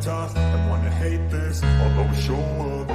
tough and wanna hate this, I'll always show up.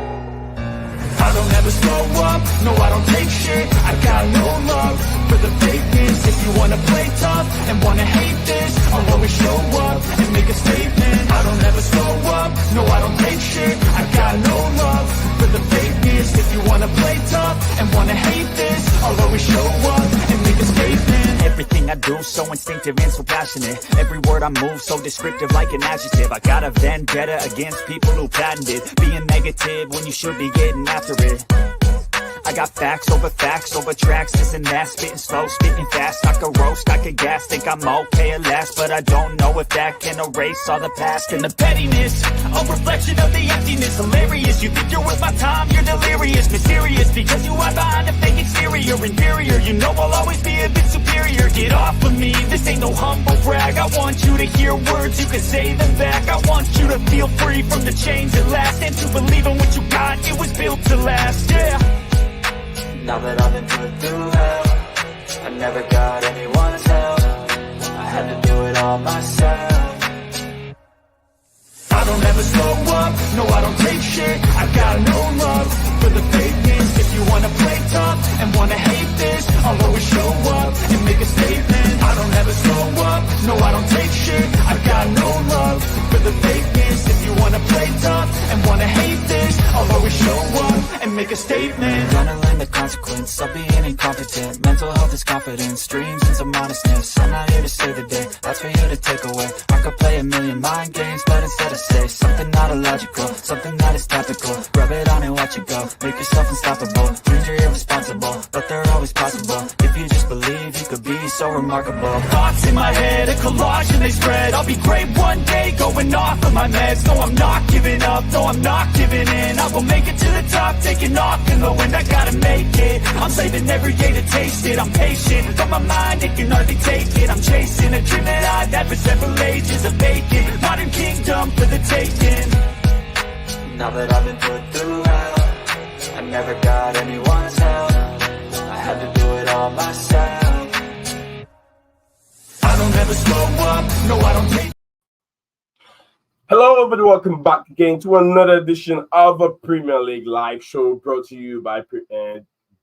I don't ever slow up, no I don't take shit. I got no love for the fakeness. If you wanna play tough and wanna hate this, I'll always show up and make a statement. I don't ever slow up, no I don't take shit. I got no love for the fakeness. If you wanna play tough and wanna hate this, I'll always show up and make a statement. Everything I do so instinctive and so passionate. Every word I move so descriptive like an adjective. I got a vendetta against people who patented being negative when you should be getting after it. I got facts over tracks, this and that. Spitting slow, spitting fast. I could roast, I could gas. Think I'm okay at last, but I don't know if that can erase all the past. And the pettiness, a reflection of the emptiness. Hilarious, you think you're worth my time, you're delirious. Mysterious, because you hide behind a fake exterior. Inferior, you know I'll always be a bit superior. Get off of me, this ain't no humble brag. I want you to hear words, you can say them back. I want you to feel free from the chains at last, and to believe in what you got, it was built to last, yeah. Now that I've been put through hell, I never got anyone's help. I had to do it all myself. I don't ever slow up, no I don't take shit. I got no love for the fakeness. If you wanna play tough and wanna hate this, I'll always show up and make a statement. I don't ever slow up, no I don't take shit. I got no love for the fakeness. If you wanna play tough and wanna hate this, I'll always show up and make a statement. Gonna learn the consequence of being incompetent. Mental health is confidence, dreams and some modestness. I'm not here to save the day, that's for you to take away. I could play a million mind games, but instead I say something not illogical, something that is tactical. Rub it on and watch it go, make yourself unstoppable. Dreams are irresponsible, but they're always possible. If you just believe, you could be so remarkable. Thoughts in my head, a collage and they spread. I'll be great one day, going off of my meds. No, I'm not giving up, no, I'm not giving in. I will make it to the top, taking off in the wind. I gotta make it, I'm saving every day to taste it. I'm patient, but my mind, it can hardly take it. I'm chasing a dream that I've had for several ages. A vacant, modern kingdom for the taking. Now that I've been put through hell, I never got anyone's help. I had to do it all myself. I don't ever slow up, no I don't take. Hello, everybody. Welcome back again to another edition of a Premier League live show brought to you by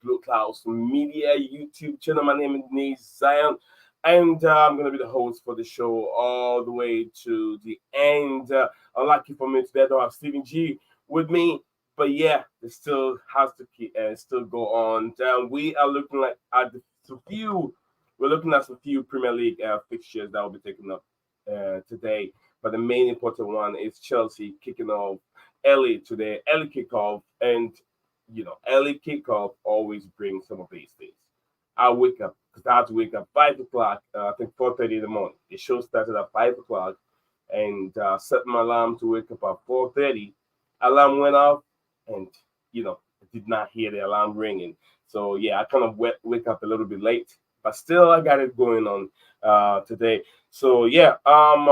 Blueclouds Media YouTube channel. My name is Zion, and I'm going to be the host for the show all the way to the end. Unlucky for me today, I don't have Stephen G with me, but yeah, it still has to keep still go on. We are looking at some few Premier League fixtures that will be taken up today. But the main important one is Chelsea kicking off early today, early kickoff. And, early kickoff always brings some of these things. I wake up, because I have to wake up 5 o'clock, I think 4:30 in the morning. The show started at 5 o'clock, and set my alarm to wake up at 4:30. Alarm went off, and, I did not hear the alarm ringing. So, yeah, I kind of wake up a little bit late. But still, I got it going on today. So yeah,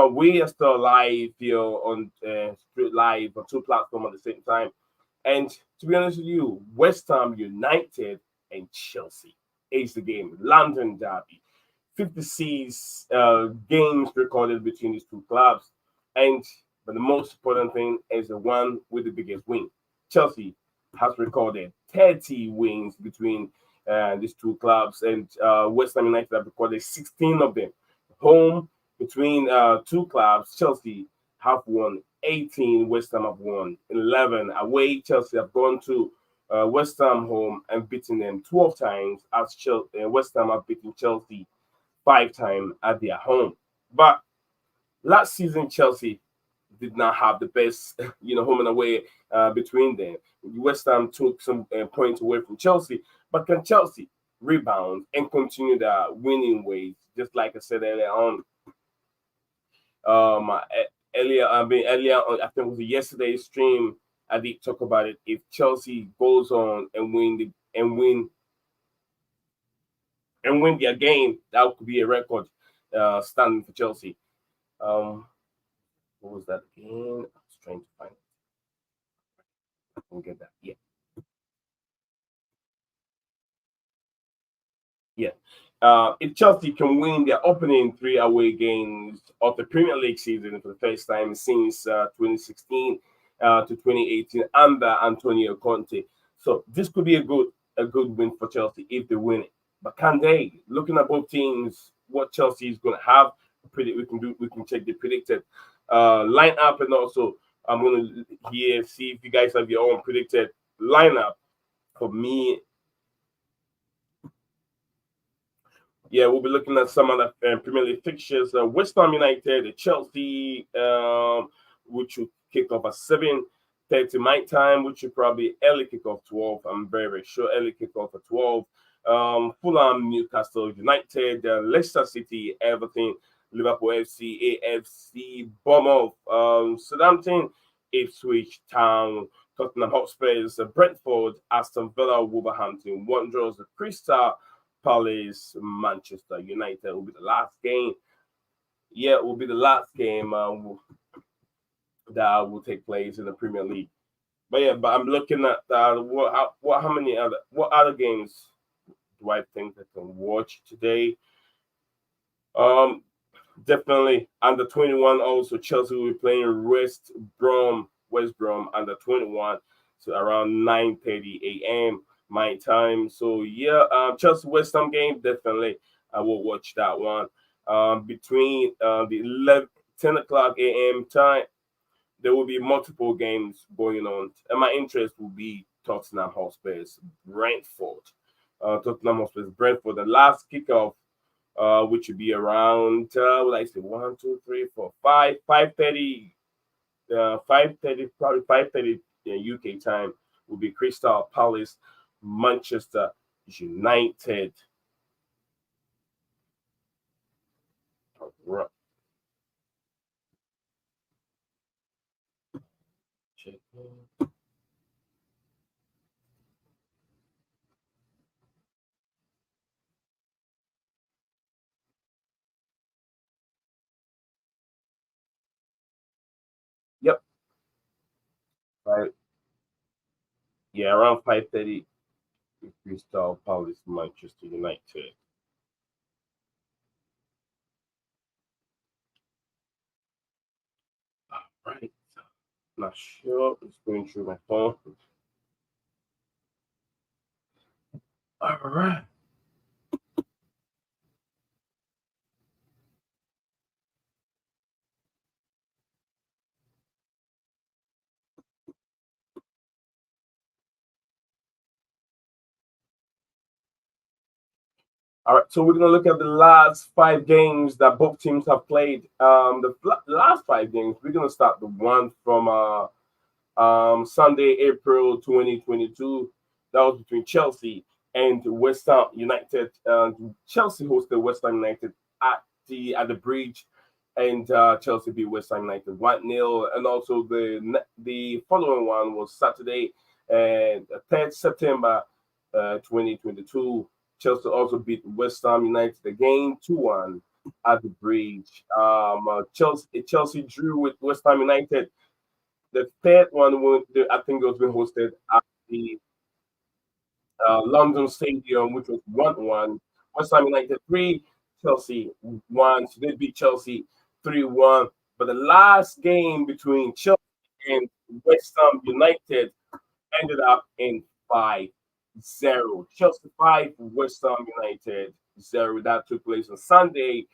we are still live here on live on two platforms at the same time. And to be honest with you, West Ham United and Chelsea is the game. London derby, 56 games recorded between these two clubs. But the most important thing is the one with the biggest win. Chelsea has recorded 30 wins between these two clubs, and West Ham United have recorded 16 of them. Home between two clubs, Chelsea have won 18, West Ham have won 11. Away, Chelsea have gone to West Ham home and beaten them 12 times, as West Ham have beaten Chelsea 5 times at their home. But last season, Chelsea did not have the best, home and away between them. West Ham took some points away from Chelsea, but can Chelsea rebound and continue their winning ways? Just like I said earlier on, earlier on, I think it was yesterday's stream, I did talk about it. If Chelsea goes on and win their game, that could be a record standing for Chelsea. What was that again? I was trying to find it. I can get that. Yeah. if Chelsea can win their opening three away games of the Premier League season for the first time since 2016 to 2018 under Antonio Conte, so this could be a good win for Chelsea if they win it. But can they? Looking at both teams, what Chelsea is going to have, we can check the predicted lineup, and also I'm going to here see if you guys have your own predicted lineup. For me, yeah, we'll be looking at some of the Premier League fixtures. West Ham United, Chelsea, which will kick off at 7:30 my time, which will probably early kick off 12. I'm very, very sure early kick off at 12. Fulham, Newcastle United, Leicester City, Everton, Liverpool FC, AFC, Bournemouth, Southampton, Ipswich Town, Tottenham Hotspurs, Brentford, Aston Villa, Wolverhampton Wanderers, Crystal Palace, Manchester United will be the last game. Yeah, it will be the last game that will take place in the Premier League. But I'm looking at what other games do I think I can watch today? Um, Definitely under 21. Also, Chelsea will be playing West Brom under 21. So around 9:30 a.m. my time. So yeah, Chelsea West Ham game definitely I will watch that one. Between the 10 o'clock a.m. time, there will be multiple games going on, and my interest will be Tottenham Hotspur's Brentford. Tottenham Hotspur's Brentford. The last kickoff which would be around like I say 5:30, 5:30, probably 5:30 UK time will be Crystal Palace, Manchester United. Right. Yep. Right. Yeah, around 5:30 Crystal Palace, Manchester United. Right. Not sure. It's going through my phone. All right. All right, so we're gonna look at the last five games that both teams have played. Last five games, we're gonna start the one from Sunday, April 2022. That was between Chelsea and West Ham United. Chelsea hosted West Ham United at the Bridge, and Chelsea beat West Ham United 1-0. And also the following one was Saturday, and 3rd September 2022. Chelsea also beat West Ham United again 2-1 at the Bridge. Chelsea drew with West Ham United. The third one, I think, it was being hosted at the London Stadium, which was 1-1. West Ham United 3, Chelsea 1. So they beat Chelsea 3-1. But the last game between Chelsea and West Ham United ended up in 5-0. Chelsea 5, West Ham United 0. That took place on Sunday,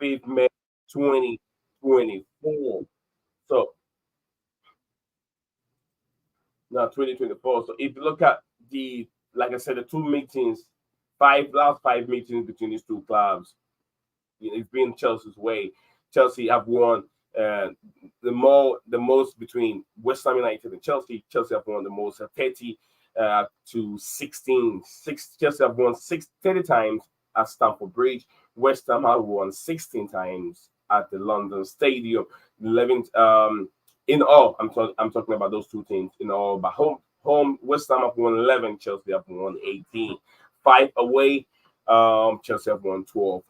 5th May 2024. So now 2024. So if you look at like I said, the two meetings, last five meetings between these two clubs, it's been Chelsea's way. Chelsea have won the most between West Ham United and Chelsea. Chelsea have won the most, 30 to 16. Chelsea have won 30 times at Stamford Bridge. West Ham have won 16 times at the London Stadium. 11 in all. I'm talking about those two teams in all. But home West Ham have won 11. Chelsea have won 18. 5 away. Chelsea have won 12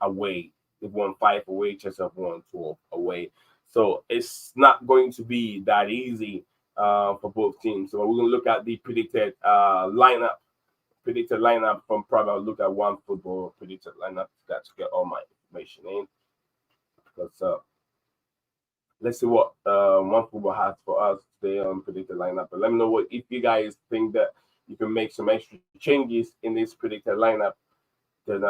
away. They've won 5 away. Chelsea have won 12 away. So it's not going to be that easy for both teams. So we're going to look at the predicted lineup predicted lineup from probably I'll look at one football predicted lineup to get all my information in. Because let's see what one football has for us today on predicted lineup. But let me know what if you guys think that you can make some extra changes in this predicted lineup, then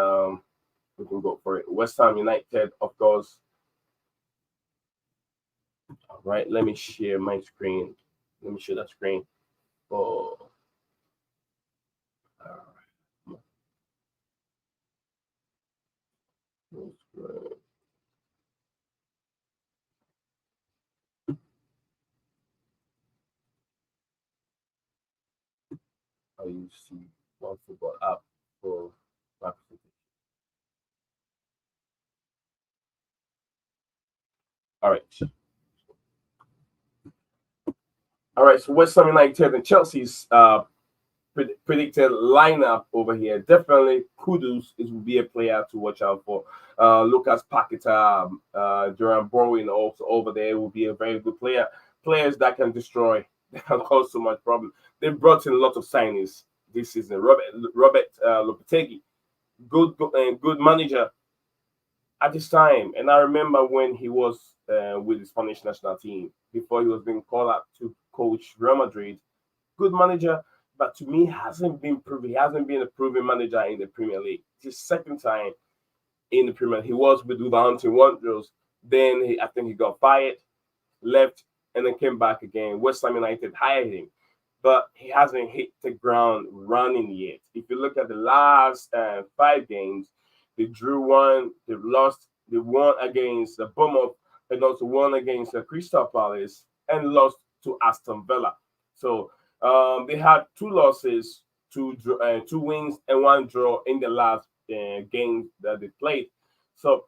we can go for it. West Ham United, of course. All right, let me share my screen. Let me share that screen. Oh, I use see one football app for my presentation. All right. All right, so West Ham United and Chelsea's predicted lineup over here. Definitely Kudus is will be a player to watch out for. Lucas Paqueta, Duran Bowen also over there will be a very good player. Players that can destroy, that can cause so much problem. They brought in a lot of signings this season. Robert Lopetegui, good manager at this time. And I remember when he was with the Spanish national team before he was being called up to coach Real Madrid. Good manager, but to me hasn't been proven. He hasn't been a proven manager in the Premier League. It's his second time in the Premier League. He was with Wolverhampton Wanderers. Then I think he got fired, left, and then came back again. West Ham United hired him, but he hasn't hit the ground running yet. If you look at the last 5 games, they drew one, they lost, they won against the Bournemouth, and also won against the Crystal Palace, and lost to Aston Villa. So they had 2 losses, 2 wins, and 1 draw in the last game that they played. So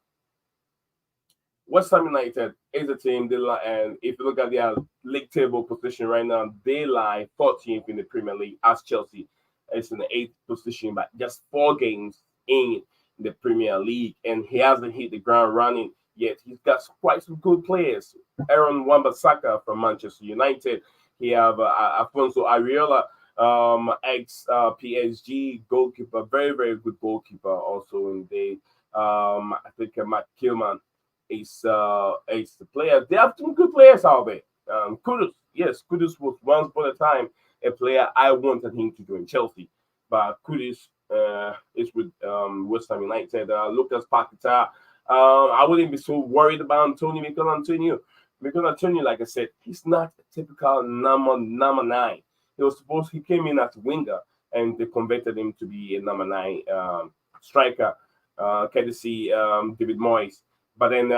West Ham United is a team, and if you look at their league table position right now, they lie 14th in the Premier League as Chelsea is in the 8th position, but just 4 games in the Premier League, and he hasn't hit the ground running yet. He's got quite some good players. Aaron Wan-Bissaka from Manchester United. He have Afonso Areola, ex PSG goalkeeper, very very good goalkeeper. Also in the I think Matt Kilman is the player. They have some good players out there. Kudus, yes, Kudus was once upon a time a player I wanted him to join Chelsea, but Kudus is with West Ham United. Lucas Paqueta. I wouldn't be so worried about Antonio Mikel Antonio. Mikel Antonio, like I said, he's not a typical number 9. He came in as a winger, and they converted him to be a number 9 striker, courtesy David Moyes. But then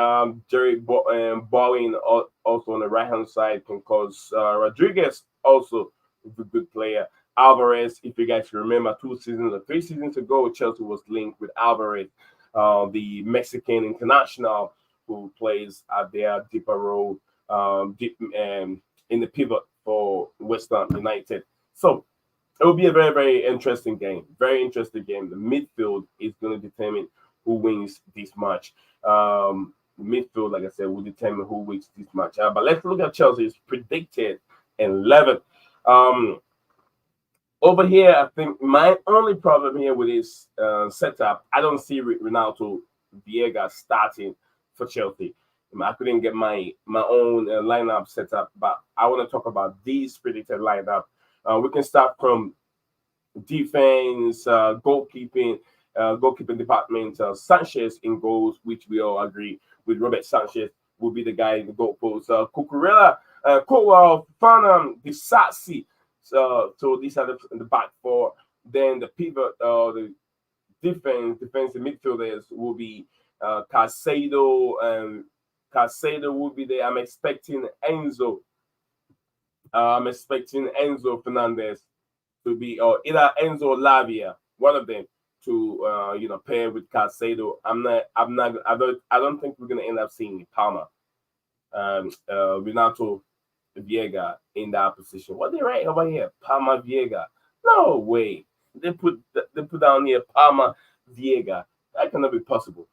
Jerry Bowen also on the right hand side can cause Rodriguez also is a good player. Alvarez, if you guys remember, 2 seasons or 3 seasons ago, Chelsea was linked with Alvarez, the Mexican international who plays at their deeper role in the pivot for West Ham United. So it will be a very, very interesting game. Very interesting game. The midfield is going to determine who wins this match. Midfield, like I said, will determine who wins this match. But let's look at Chelsea's predicted 11. Over here, I think my only problem here with this setup, I don't see Ronaldo Viega starting for Chelsea. I couldn't get my own lineup set up, but I want to talk about these predicted lineup. We can start from defense, goalkeeping department. Sanchez in goals, which we all agree with. Robert Sanchez will be the guy in the goalpost. Cucurella, Cowell, Farnham, Disasi. So these are the back 4. Then the pivot, the defensive midfielders will be Caicedo, and Caicedo will be there. I'm expecting Enzo Fernandez to be, or either Enzo or Lavia, one of them, to pair with Caicedo. I don't think we're gonna end up seeing Palmer, Renato Viega in that position. What they write over here? Palmer Viega. No way. They put down here Palmer Viega. That cannot be possible.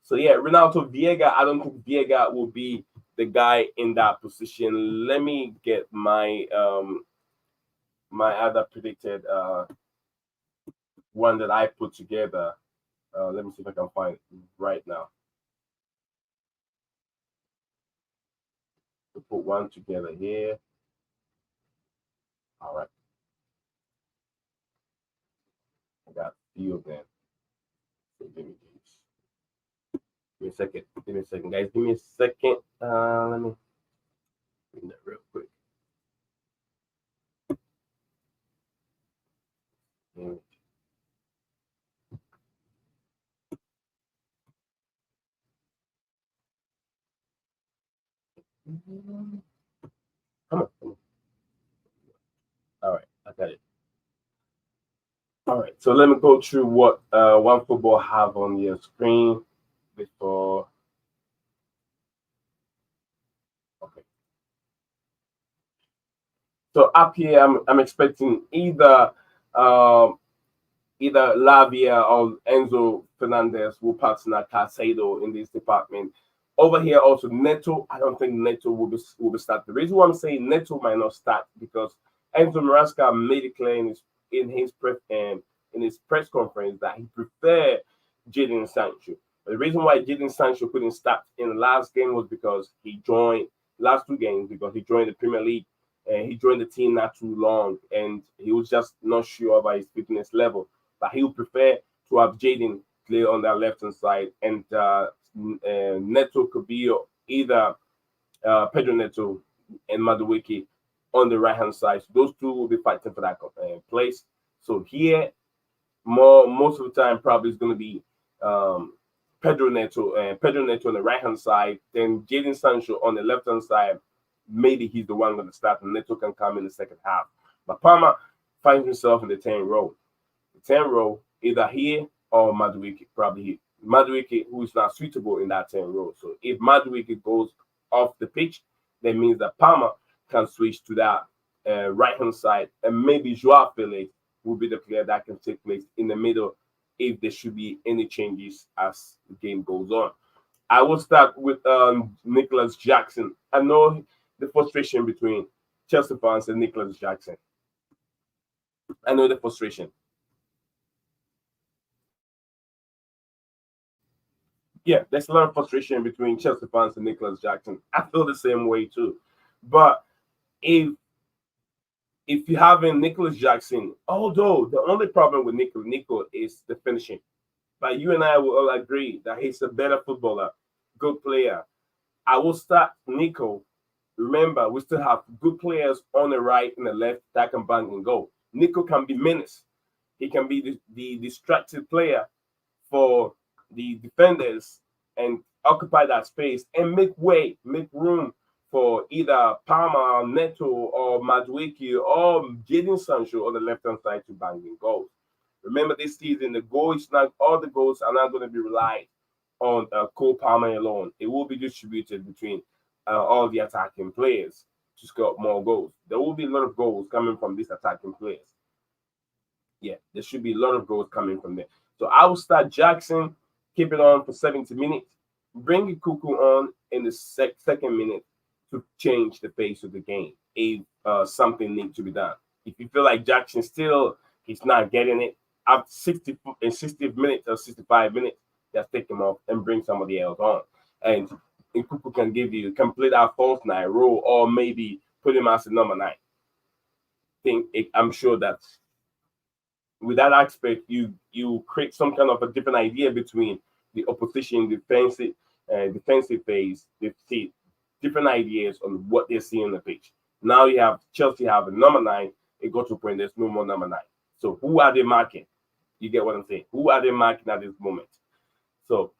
So yeah, Renato Viega. I don't think Viega will be the guy in that position. Let me get my my other predicted one that I put together. Let me see if I can find it right now. To put one together here. All right. I got a few of them. So give me these. Give me a second. Give me a second, guys. Give me a second. Let me bring that real quick. Come on. All right, I got it. All right, so let me go through what One Football have on your screen before. Okay. So up here, I'm expecting either Lavia or Enzo Fernandez will partner Casado in this department. Over here, also Neto. I don't think Neto will be start. The reason why I'm saying Neto might not start because Enzo Maresca made it clear in his press conference that he preferred Jadon Sancho. The reason why Jadon Sancho couldn't start in the last game was because he joined last two games because he joined the Premier League and he joined the team not too long and he was just not sure about his fitness level. But he would prefer to have Jadon play on that left hand side and Neto could be either Pedro Neto and Madueke on the right hand side. So those two will be fighting for that place. So here, most of the time probably is going to be Pedro Neto on the right hand side, then Jadon Sancho on the left hand side. Maybe he's the one going to start, and Neto can come in the second half. But Palmer finds himself in the 10 row. The 10 row, either here or Madueke, probably here. Madueke, who is not suitable in that 10 row. So if Madueke goes off the pitch, that means that Palmer can switch to that right hand side, and maybe Joao Felix will be the player that can take place in the middle if there should be any changes as the game goes on. I will start with Nicholas Jackson. I know the frustration between Chelsea fans and Nicholas Jackson. I know the frustration. Yeah, there's a lot of frustration between Chelsea fans and Nicholas Jackson. I feel the same way too. But if you have in Nicholas Jackson, although the only problem with Nico is the finishing. But you and I will all agree that he's a better footballer, good player. I will start Nico. Remember, we still have good players on the right and the left that can bang and go. Nico can be menace. He can be the distracted player for the defenders and occupy that space and make room for either Palmer, Neto, or Madueke, or Jadon Sancho on the left-hand side to bang in goals. Remember, this season, all the goals are not going to be relied on Cole Palmer alone. It will be distributed between all the attacking players to score more goals. There will be a lot of goals coming from these attacking players. Yeah, there should be a lot of goals coming from there. So I will start Jackson, keep it on for 70 minutes, bring Kuku on in the second minute to change the pace of the game if something needs to be done. If you feel like Jackson he's not getting it, after 60 minutes or 65 minutes, just take him off and bring somebody else on. And Kuku can play that false nine role or maybe put him as a number 9. I'm sure that with that aspect, you create some kind of a different idea between the opposition defensive phase. They see different ideas on what they see on the pitch. Now you have Chelsea have a number 9. It got to a point there's no more number 9. So who are they marking? You get what I'm saying? Who are they marking at this moment? So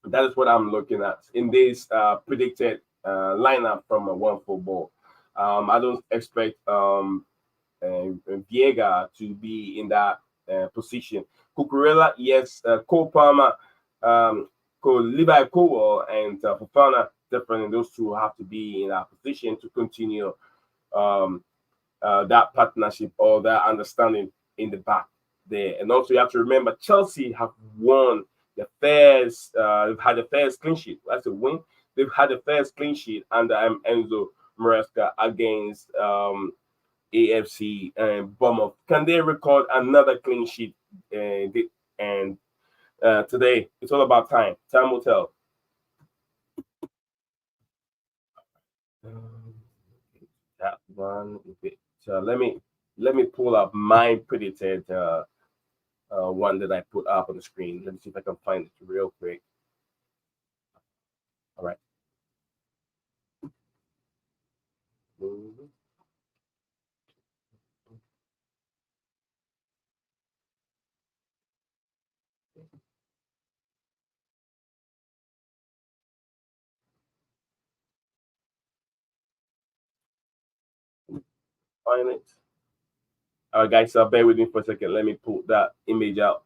that is what I'm looking at in this predicted lineup from a One Football. I don't expect Viega to be in that position. Cucurella, yes. Cole Palmer, Levi Cole, and Fofana, definitely those two have to be in that position to continue that partnership or that understanding in the back there. And also you have to remember Chelsea have won the first, they've had the first clean sheet. That's a win. They've had the first clean sheet under Enzo Maresca against AFC and Bournemouth. Can they record another clean sheet and today it's all about time. Time will tell. Um, that one. So let me pull up my predicted one that I put up on the screen. Let me see if I can find it real quick. All right. Mhm. Find it. All right, guys. So bear with me for a second. Let me pull that image out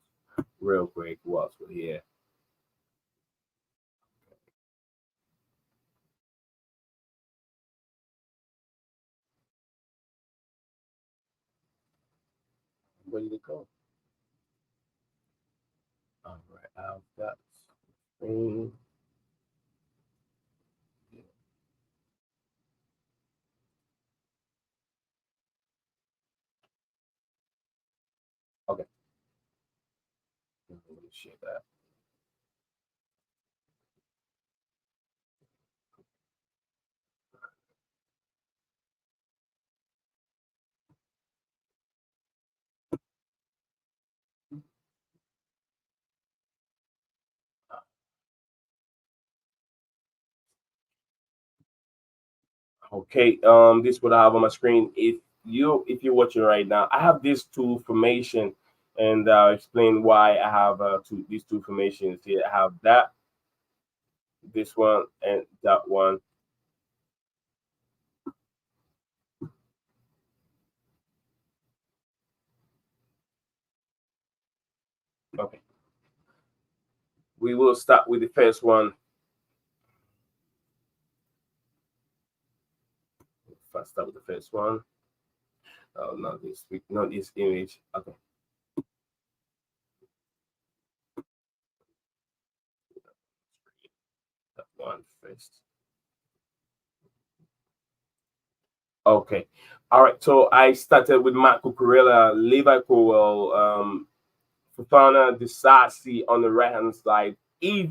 real quick. Whilst we're here. Where did it go? All right. I've got screen. Okay. Let me share that. Okay, this is what I have on my screen. If you're watching right now, I have these two formation, and I'll explain why I have these two formations here. I have that, this one, and that one. Okay, we will start with the first one. If I start with the first one, oh, not this image. Okay, that one first. Okay, all right. So I started with Marco Corella, Levi Cowell, Fofana, Disasi on the right hand side. If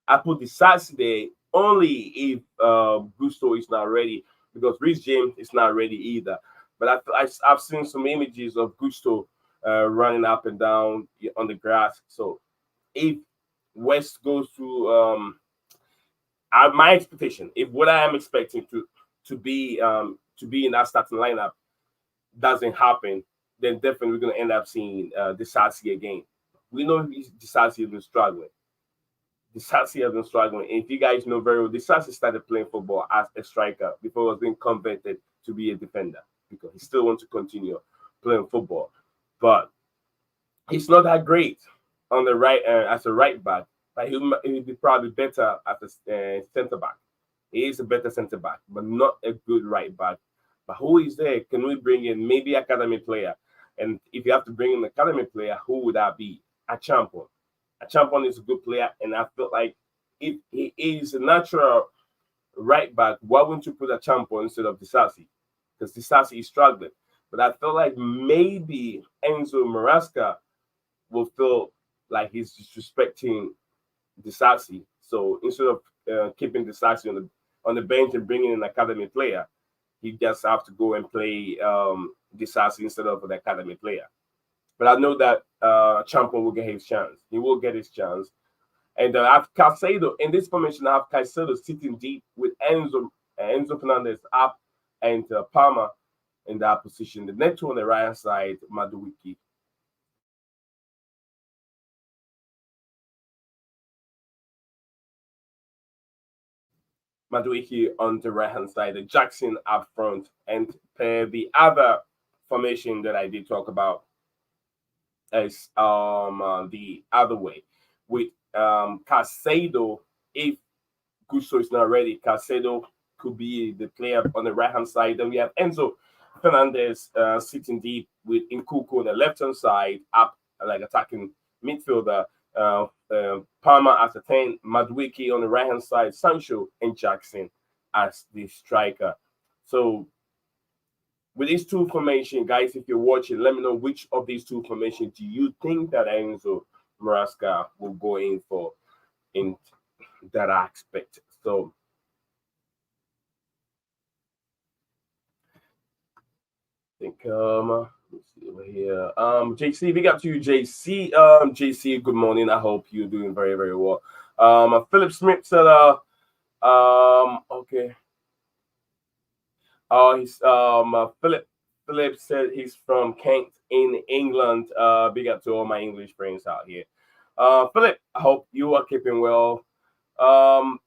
I put the Saturday only if Gusto is not ready because Rich James is not ready either. But I've seen some images of Gusto running up and down on the grass. So if West goes to my expectation, if what I am expecting to be in that starting lineup doesn't happen, then definitely we're going to end up seeing Disasi again. We know Disasi has been struggling. Disasi has been struggling. And if you guys know very well, Disasi started playing football as a striker before he was being converted to be a defender because he still wants to continue playing football. But he's not that great on the right as a right back. But he'll be probably better as a center back. He is a better center back, but not a good right back. But who is there? Can we bring in maybe academy player? And if you have to bring in an academy player, who would that be? A champion. A champion is a good player, and I feel like if he is a natural right back, why wouldn't you put a champion instead of Disasi? Because Disasi is struggling. But I feel like maybe Enzo Marasca will feel like he's disrespecting Disasi. So instead of keeping Disasi on the bench and bringing in an academy player, he just have to go and play Disasi instead of an academy player. But I know that Champion will get his chance. He will get his chance. And I have Caicedo in this formation. I have Caicedo sitting deep with Enzo Fernandez up and Palmer in that position. The next one on the right hand side, Maduwiki. Madueke on the right hand side, the Jackson up front, and the other formation that I did talk about is the other way with Casado. If Gusto is not ready, Casado could be the player on the right hand side. Then we have Enzo Fernandez sitting deep with Nkuku on the left hand side, up like attacking midfielder. Palmer as a 10, Madwiki on the right hand side, Sancho and Jackson as the striker. So with these two formation, guys, if you're watching, let me know which of these two formations do you think that Enzo Maresca will go in for in that aspect. So I think let's see over here. JC, big up to you, JC. JC, good morning. I hope you're doing very, very well. Philip Smith said okay. He's Philip said he's from Kent in England. Big up to all my English friends out here. Philip, I hope you are keeping well. I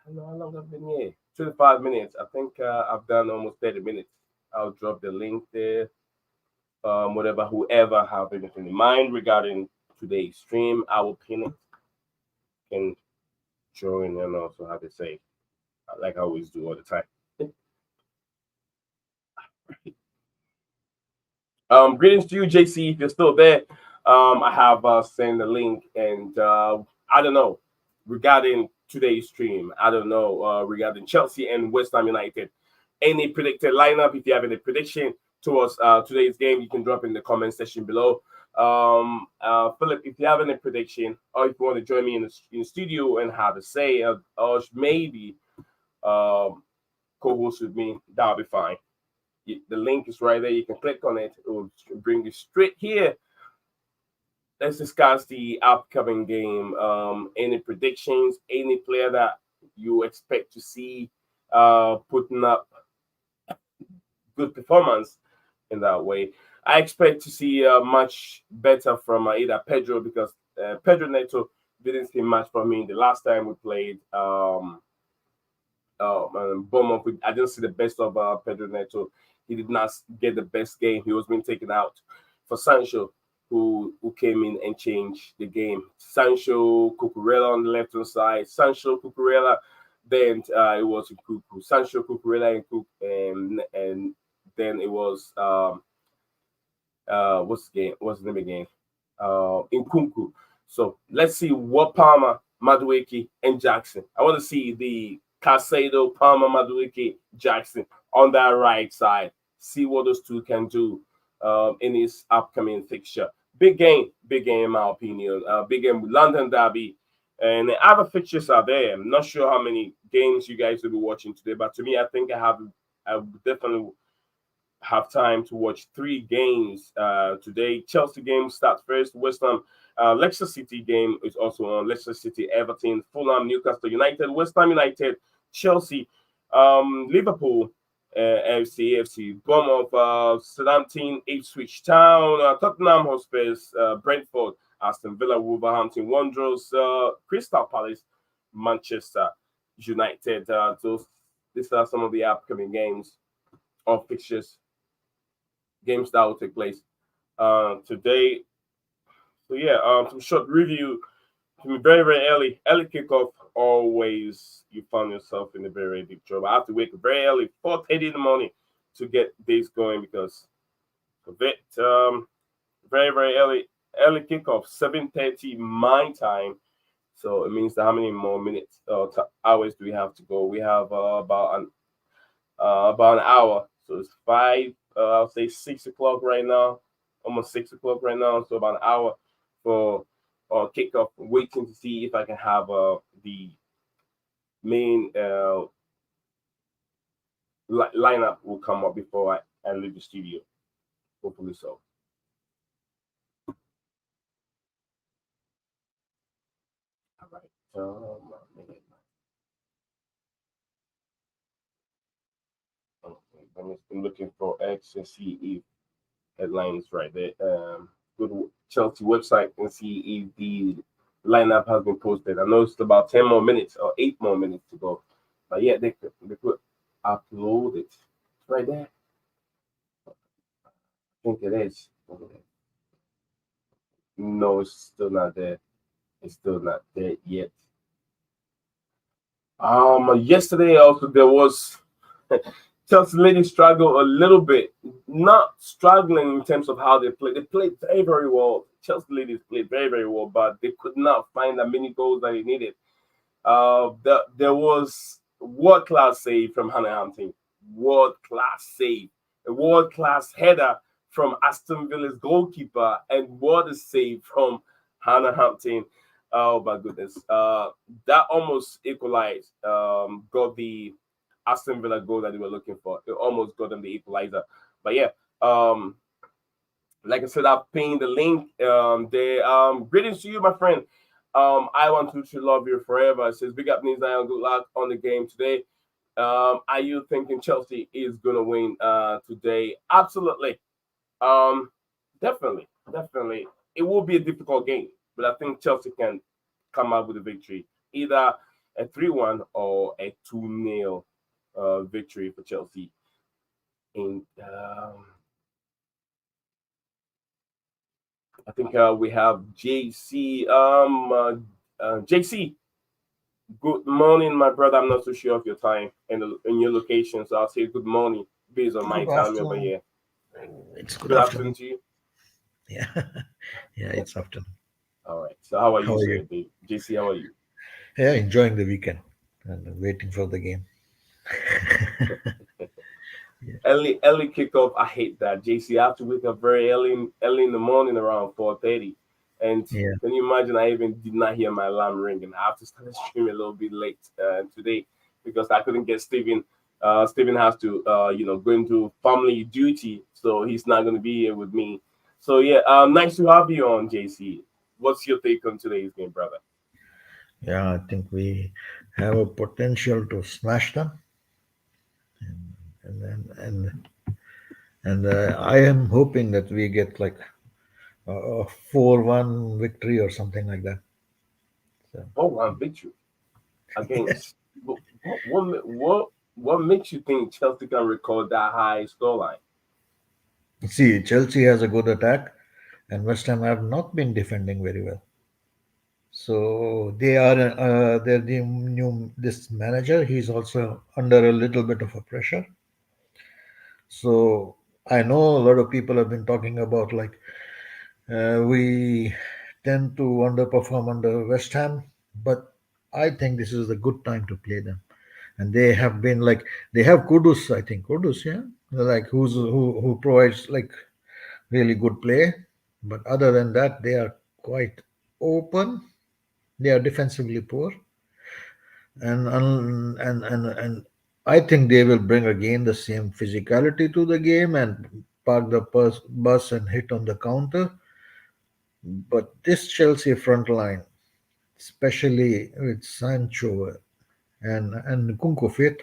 don't know how long I've been here. 25 minutes. I think I've done almost 30 minutes. I'll drop the link there. Whatever, whoever have anything in mind regarding today's stream, I will pin it. Can join and also have it say, like I always do all the time. Greetings to you, JC. If you're still there, I have sent the link, and I don't know regarding today's stream. I don't know regarding Chelsea and West Ham United. Any predicted lineup? If you have any prediction towards today's game, you can drop in the comment section below. Philip, if you have any prediction, or if you want to join me in the studio and have a say, or maybe co-host with me, that'll be fine. The link is right there. You can click on it. It will bring you straight here. Let's discuss the upcoming game. Any predictions? Any player that you expect to see putting up good performance in that way? I expect to see much better from either Pedro, because Pedro Neto didn't see much from me the last time we played Bournemouth. I didn't see the best of Pedro Neto. He did not get the best game. He was being taken out for Sancho, who came in and changed the game. Sancho, Cucurella on the left hand side. Sancho, Cucurella. Then it was Cuckoo. Sancho, Cucurella, and Cook, and then it was what's the game? What's the name again? Nkunku. So let's see what Palmer, Madueke, and Jackson. I want to see the Casado, Palmer, Madueke, Jackson on that right side. See what those two can do in his upcoming fixture. Big game in my opinion. Big game with London Derby. And the other fixtures are there. I'm not sure how many games you guys will be watching today, but to me, I think I definitely have time to watch 3 games today. Chelsea game starts first. West Ham, Leicester City game is also on. Leicester City, Everton, Fulham, Newcastle United, West Ham United, Chelsea, Liverpool, AFC, Bournemouth, Southampton, Ipswich Town, Tottenham Hotspurs, Brentford, Aston Villa, Wolverhampton Wanderers, Crystal Palace, Manchester United. These are some of the upcoming games or fixtures, games that will take place today. So yeah, some short review. Very, very early kickoff. Always you found yourself in a very, very big trouble. I have to wake up very early, 4:30 in the morning, to get this going because of it. Very, very early kickoff, 7:30 my time. So it means that how many more minutes or hours do we have to go? We have about an hour. So it's 5. I'll say 6 o'clock right now, almost 6 o'clock right now. So about an hour for kickoff. Waiting to see if I can have the main lineup will come up before I leave the studio. Hopefully so. All right. I'm looking for X and see if headlines right there. Go to Chelsea website and see if the lineup has been posted. I know it's about 10 more minutes or 8 more minutes to go. But yeah, they could upload it. It's right there. I think it is. No, it's still not there. It's still not there yet. Yesterday also there was Chelsea ladies struggle a little bit. Not struggling in terms of how they played. They played very, very well. Chelsea ladies played very, very well, but they could not find the many goals that they needed. There was world-class save from Hannah Hampton. World-class save. A world class header from Aston Villa's goalkeeper, and what a save from Hannah Hampton. Oh my goodness. That almost equalized, got the Aston Villa goal that they were looking for. It almost got them the equalizer. But yeah, um, like I said, I've pinned the link there. Greetings to you, my friend. I want to love you forever. It says, big up, News Zion. Good luck on the game today. Are you thinking Chelsea is going to win today? Absolutely. Um, definitely. It will be a difficult game, but I think Chelsea can come out with a victory, either a 3-1 or a 2-0 victory for Chelsea. And I think we have JC. JC, good morning, my brother. I'm not so sure of your time and in your location, so I'll say good morning based on my Good time over afternoon. here. It's good Good afternoon afternoon. to you. Yeah, yeah, it's afternoon. All right. So how are How you, are you? sir? JC, how are you? Yeah, enjoying the weekend and waiting for the game. Yeah, Early kickoff. I hate that. JC, I have to wake up very early in the morning around 4:30. And yeah, can you imagine? I even did not hear my alarm ring, and I have to start streaming a little bit late today because I couldn't get Steven. Steven has to, go into family duty, so he's not going to be here with me. So yeah, nice to have you on, JC. What's your take on today's game, brother? yeah. I think we have a potential to smash them, and I am hoping that we get like a 4-1 victory or something like that. So, Oh, one victory against what makes you think Chelsea can record that high scoreline? see, Chelsea has a good attack, and West Ham have not been defending very well. So they are they're the new this manager. He's also under a little bit of a pressure. So I know a lot of people have been talking about like we tend to underperform under West Ham, but I think this is a good time to play them. And they have been like they have Kudus, I think Kudus, yeah, like who provides like really good play. But other than that, they are quite open. They are defensively poor, and I think they will bring again the same physicality to the game and park the bus and hit on the counter. But this Chelsea front line, especially with Sancho and Kunku fit,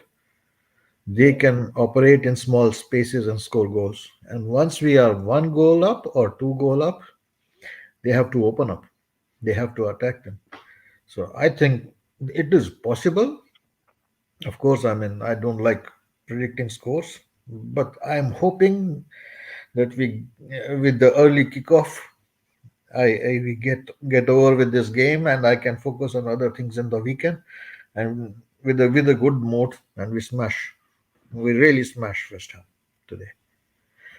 they can operate in small spaces and score goals. And once we are one goal up or two goal up, they have to open up. They have to attack them. So I think it is possible. Of course, I mean, I don't like predicting scores, but I'm hoping that with the early kickoff, I we get over with this game and I can focus on other things in the weekend, and with a good mood, and we really smash West Ham today,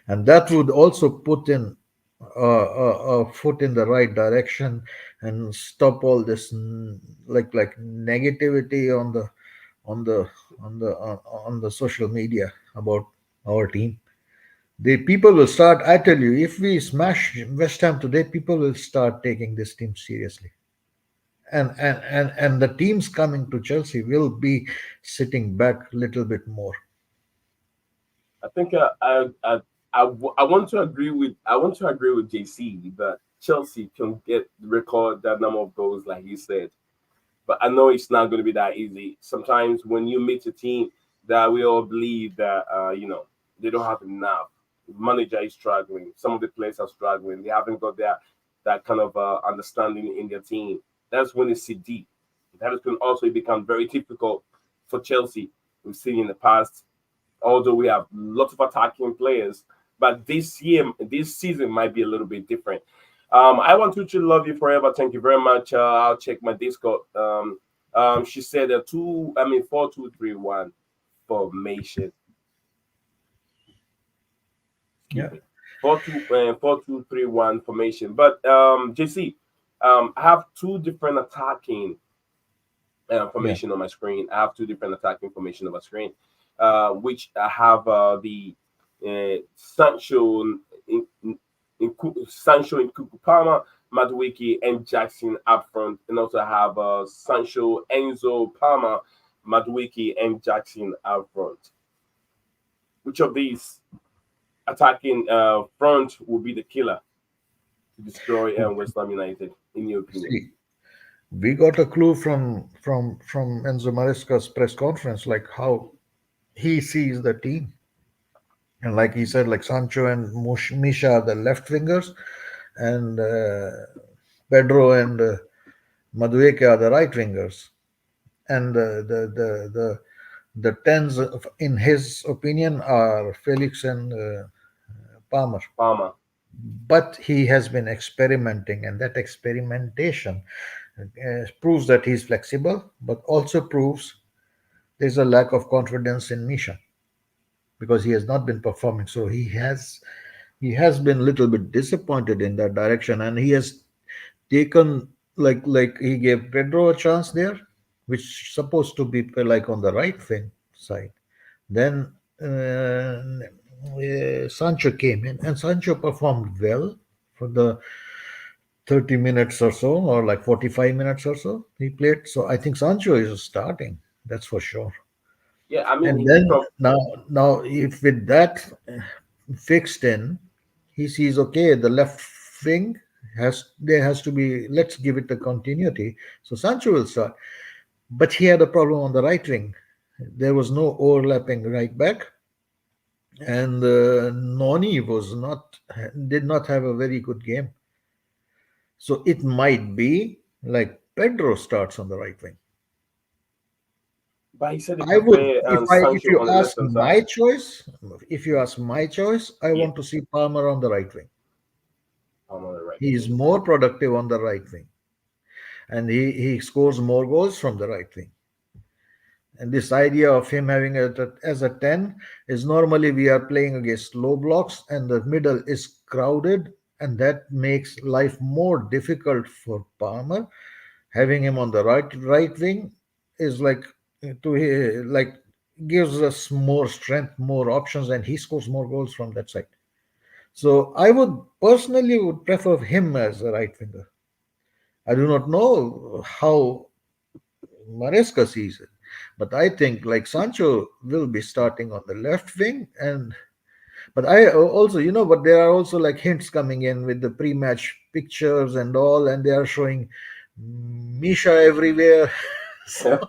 and that would also put in a foot in the right direction and stop all this like negativity on the on the social media about our team. The people will start. I tell you, if we smash West Ham today, people will start taking this team seriously, and the teams coming to Chelsea will be sitting back a little bit more. I think I want to agree with JC that Chelsea can get record that number of goals like he said, but I know it's not going to be that easy. Sometimes when you meet a team that we all believe that they don't have enough, the manager is struggling, some of the players are struggling, they haven't got that kind of understanding in their team. That's when it's deep. That has been also become very difficult for Chelsea. We've seen in the past, although we have lots of attacking players. But this season might be a little bit different. I want to love you forever. Thank you very much. I'll check my Discord. She said 4-2-3-1 formation. Excuse Yeah, me, 4-2-3-1 formation. But JC, I have two different attacking yeah, formation on my screen. I have two different attacking formation on my screen, which I have the Sancho Sancho and Kuku Palmer, Madueke and Jackson up front, and also have Sancho, Enzo, Palmer, Madueke and Jackson up front. Which of these attacking front will be the killer to destroy West Ham United, in your opinion? See, we got a clue from Enzo Maresca's press conference, like how he sees the team, and like he said, like Sancho and Misha are the left wingers, and Pedro and Madueke are the right wingers, and the tens in his opinion are Felix and Palmer. Palmer. But he has been experimenting, and that experimentation proves that he's flexible, but also proves there's a lack of confidence in Misha because he has not been performing. So he has been a little bit disappointed in that direction, and he has taken, like he gave Pedro a chance there, which supposed to be like on the right wing side. Then Sancho came in, and Sancho performed well for the 30 minutes or so, or like 45 minutes or so he played. So I think Sancho is starting. That's for sure. Yeah, I mean, And then now, if with that fixed in, he sees okay, the left wing there has to be. Let's give it a continuity. So Sancho will start, but he had a problem on the right wing. There was no overlapping right back, and Noni did not have a very good game. So it might be like Pedro starts on the right wing. but he said he I would, prefer if Sancho you on the ask left hand side. my choice, I Yeah, want to see Palmer on the right wing. Palmer on the right. He is more productive on the right wing, and he scores more goals from the right wing. And this idea of him having as a 10 is normally we are playing against low blocks and the middle is crowded, and that makes life more difficult for Palmer. Having him on the right wing is like gives us more strength, more options, and he scores more goals from that side. So I would personally would prefer him as a right winger. I do not know how Maresca sees it, but I think like Sancho will be starting on the left wing, and but I also, but there are also like hints coming in with the pre-match pictures and all, and they are showing Misha everywhere. So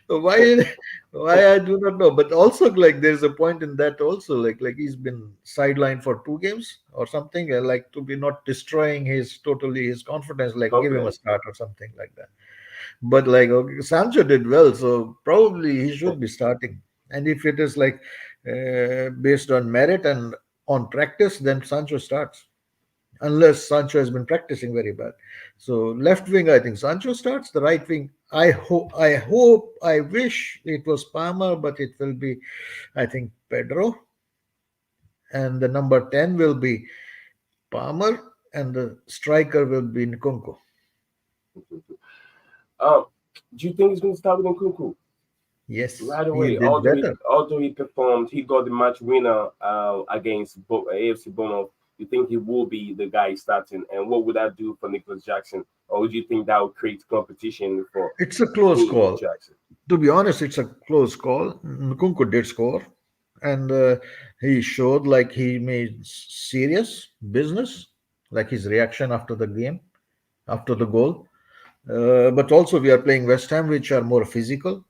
why why I do not know, but also like there's a point in that also, like he's been sidelined for 2 games or something, like to be not destroying his confidence, like give him a Confidence. start or something like that. But like okay, Sancho did well, so probably he should be starting. And if it is like based on merit and on practice, then Sancho starts. Unless Sancho has been practicing very bad. So left wing, I think Sancho starts. The right wing, I wish it was Palmer, but it will be, I think, Pedro. And the number 10 will be Palmer, and the striker will be Nkunku. Um, do you think he's going to start with Nkunku Yes, right he away? did better. Although he performed, he got the match winner against AFC Bournemouth. You think he will be the guy starting? And what would that do for Nicholas Jackson? Or would you think that would create competition for It's a close him and call. Jackson? To be honest, it's a close call. Nkunku did score, and he showed like he made serious business, like his reaction after the game, after the goal. But also, we are playing West Ham, which are more physical,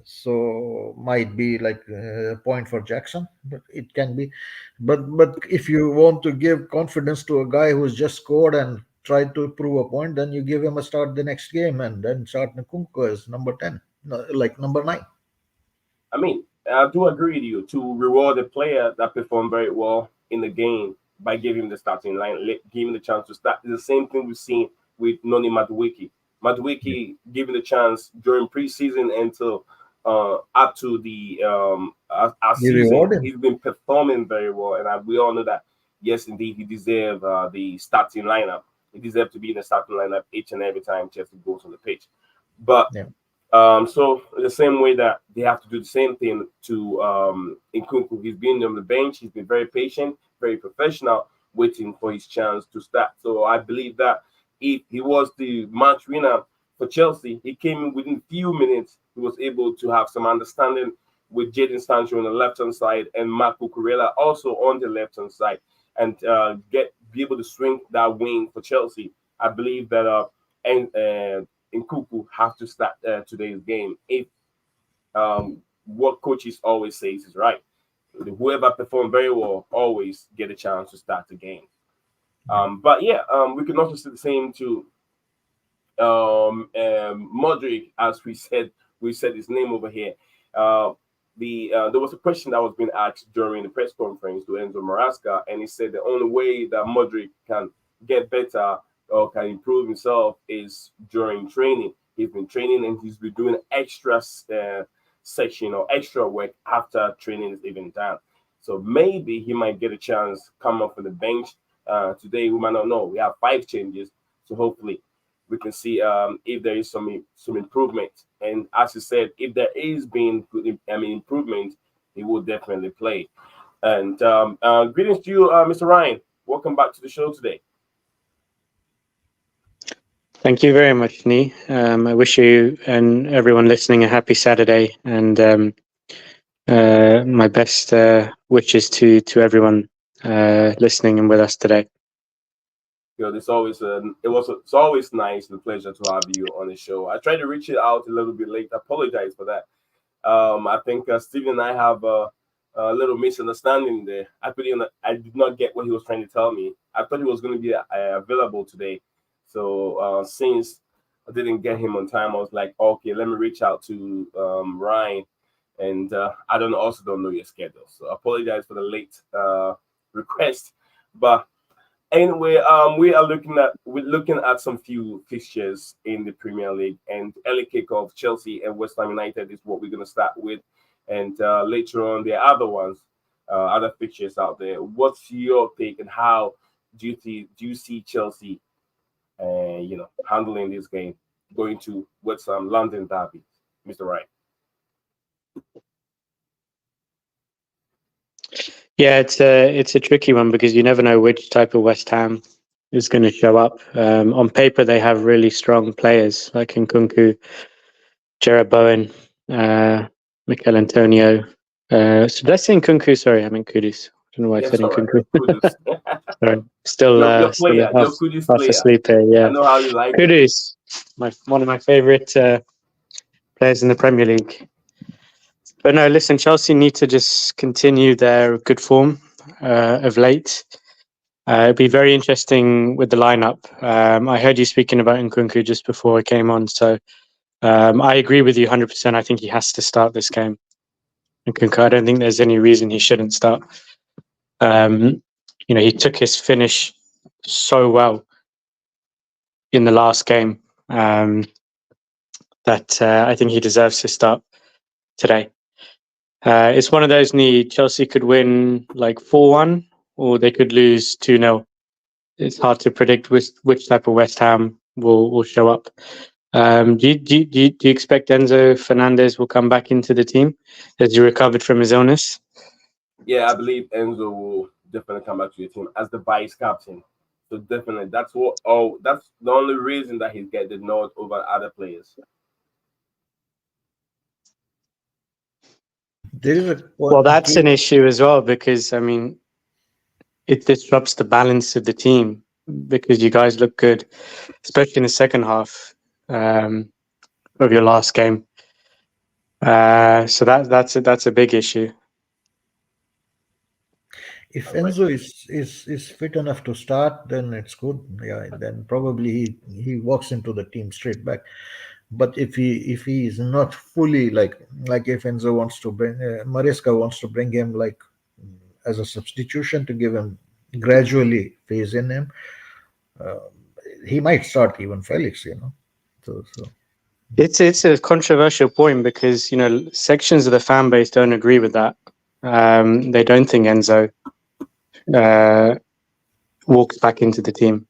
so might be like a point for Jackson, but it can be. But if you want to give confidence to a guy who's just scored and tried to prove a point, then you give him a start the next game, and then start Nkunku as number 10, no, like number 9. I mean, I do agree with you to reward a player that performed very well in the game by giving him the starting line, give him the chance to start. It's the same thing we've seen with Noni Madueke. Madueke given the chance during preseason until up to the our You season. reward him. He's been performing very well, and we all know that. Yes, indeed, he deserves the starting lineup. He deserves to be in the starting lineup each and every time Chelsea goes on the pitch. But Yeah. So the same way that they have to do the same thing to Nkunku. He's been on the bench. He's been very patient, very professional, waiting for his chance to start. So I believe that if he was the match winner for Chelsea, he came in within few minutes. He was able to have some understanding with Jadon Sancho on the left hand side and Marco Corella also on the left hand side, and be able to swing that wing for Chelsea. I believe that and Nkuku have to start today's game if what coaches always says is right. Whoever performed very well always get a chance to start the game. But yeah, we can also see the same to Modric, as we said his name over here. Uh, there was a question that was being asked during the press conference to Enzo Marasca, and he said the only way that Modric can get better or can improve himself is during training. He's been training and he's been doing extra section or extra work after training is even done. So maybe he might get a chance come up from the bench today. We might not know. We have 5 changes, so hopefully we can see if there is some improvement. And as you said, if there is being improvement, he will definitely play. And greetings to you, Mr. Ryan. Welcome back to the show today. Thank you very much, Nee. I wish you and everyone listening a happy Saturday, and my best wishes to everyone listening and with us today. It's always nice and a pleasure to have you on the show. I tried to reach it out a little bit late. I apologize for that. I think Steven and I have a little misunderstanding there. I did not get what he was trying to tell me. I thought he was going to be available today. So since I didn't get him on time, I was like, okay, let me reach out to Ryan. And I also don't know your schedule. So I apologize for the late request. But anyway, we're looking at some few fixtures in the Premier League, and early kickoff Chelsea and West Ham United is what we're going to start with, and later on there are other ones, other fixtures out there. What's your take, and how do you see Chelsea, handling this game, going to West Ham London derby, Mr. Wright? Yeah, it's a tricky one because you never know which type of West Ham is going to show up. On paper, they have really strong players like Nkunku, Jarrod Bowen, Mikel Antonio. So did I say Nkunku? Sorry, I meant Kudus. I don't know why I said Nkunku. Sorry, still half asleep here. Yeah, I know how you like Kudus, one of my favorite players in the Premier League. But no, listen, Chelsea need to just continue their good form of late. It'd be very interesting with the lineup. I heard you speaking about Nkunku just before I came on, so I agree with you 100%. I think he has to start this game. Nkunku, I don't think there's any reason he shouldn't start. He took his finish so well in the last game that I think he deserves to start today. It's one of those Chelsea could win like 4-1 or they could lose 2-0. It's hard to predict which type of West Ham will show up. Do you expect Enzo Fernandez will come back into the team as he recovered from his illness? Yeah, I believe Enzo will definitely come back to the team as the vice captain. So definitely, that's the only reason that he's getting the nod over other players. Well, that's an issue as well because it disrupts the balance of the team because you guys look good, especially in the second half of your last game. So that's a big issue. If Enzo is fit enough to start, then it's good. Yeah, then probably he walks into the team straight back. But if he is not fully like if Enzo wants to bring Maresca wants to bring him like as a substitution to give him gradually phase in him, he might start even Felix. So. It's a controversial point because sections of the fan base don't agree with that. They don't think Enzo walks back into the team.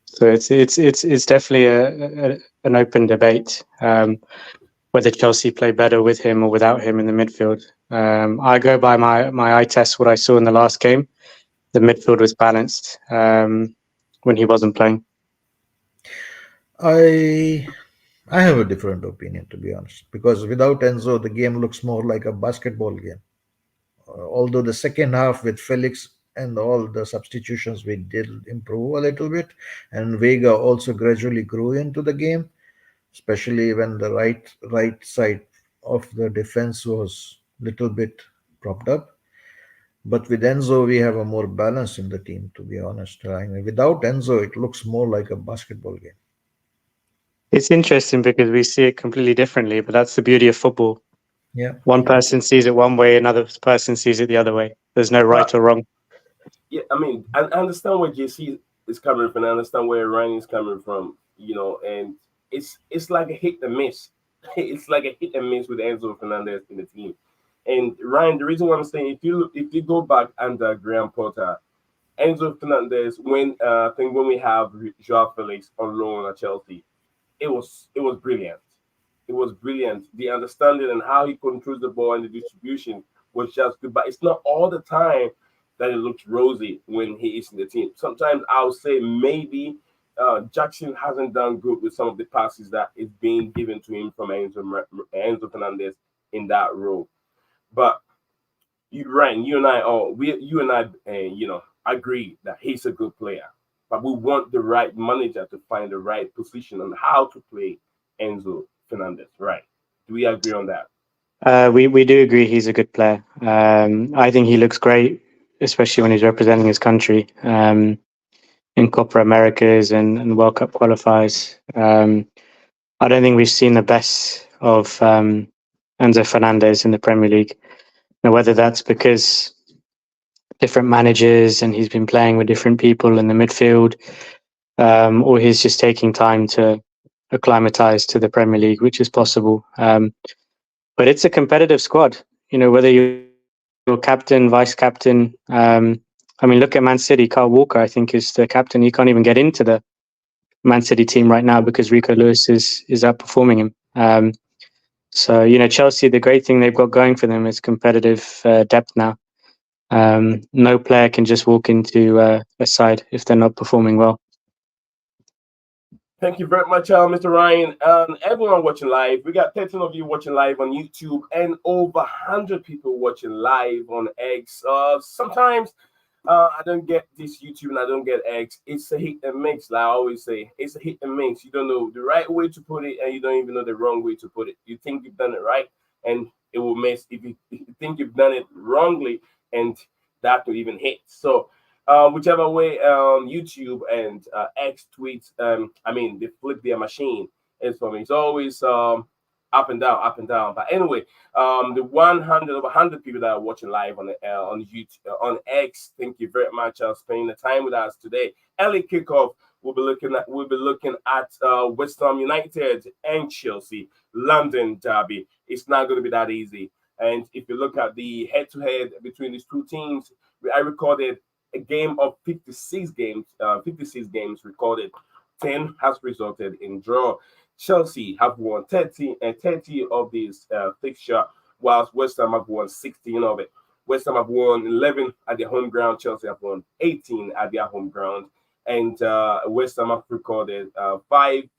So it's definitely an open debate. whether Chelsea play better with him or without him in the midfield. I go by my eye test, what I saw in the last game. The midfield was balanced when he wasn't playing. I I have a different opinion, to be honest, because without Enzo, the game looks more like a basketball game. Although the second half with Felix and all the substitutions, we did improve a little bit, and Vega also gradually grew into the game, especially when the right side of the defense was little bit propped up. But with Enzo, we have a more balance in the team, to be honest. I mean, without Enzo, it looks more like a basketball game. It's interesting because we see it completely differently, but that's the beauty of football. Yeah. One person sees it one way, another person sees it the other way. There's no right But or wrong. yeah, I mean, I understand where JC is coming from. I understand where Ryan is coming from. And it's like a hit and miss. It's like a hit and miss with Enzo Fernandez in the team. And Ryan, the reason why I'm saying, if you go back under Graham Potter, Enzo Fernandez, I think when we have Joao Felix on loan at Chelsea, it was brilliant. It was brilliant. The understanding and how he controls the ball and the distribution was just good. But it's not all the time that it looks rosy when he is in the team. Sometimes I'll say maybe Jackson hasn't done good with some of the passes that is being given to him from Enzo Fernandez in that role. But Ryan, you and I, agree that he's a good player, but we want the right manager to find the right position on how to play Enzo Fernandez. Right? Do we agree on that? We do agree he's a good player. I think he looks great, especially when he's representing his country in Copa Americas and World Cup qualifiers. I don't think we've seen the best of Enzo Fernandez in the Premier League. Now, whether that's because different managers and he's been playing with different people in the midfield, or he's just taking time to acclimatize to the Premier League, which is possible. But it's a competitive squad. Whether you're captain, vice captain. I mean, look at Man City. Kyle Walker, I think, is the captain. He can't even get into the Man City team right now because Rico Lewis is outperforming him. So, Chelsea, the great thing they've got going for them is competitive depth now. No player can just walk into a side if they're not performing well. Thank you very much, Mr. Ryan, and everyone watching live. We got 13 of you watching live on YouTube and over 100 people watching live on X. Sometimes I don't get this YouTube and I don't get X. It's a hit and mix, like I always say. It's a hit and mix. You don't know the right way to put it, and you don't even know the wrong way to put it. You think you've done it right, and it will miss. If you think you've done it wrongly, and that will even hit. So whichever way YouTube and X tweets, they flip their machine. It's for me. It's always up and down, up and down. But anyway, the 100 people that are watching live on YouTube, on X, thank you very much for spending the time with us today. Early kickoff. We'll be looking at West Ham United and Chelsea London derby. It's not going to be that easy. And if you look at the head-to-head between these two teams, I recorded a game of 56 games. 56 games recorded. 10 has resulted in draw. Chelsea have won 30 of these fixture, whilst West Ham have won 16 of it. West Ham have won 11 at their home ground. Chelsea have won 18 at their home ground. And West Ham have recorded 5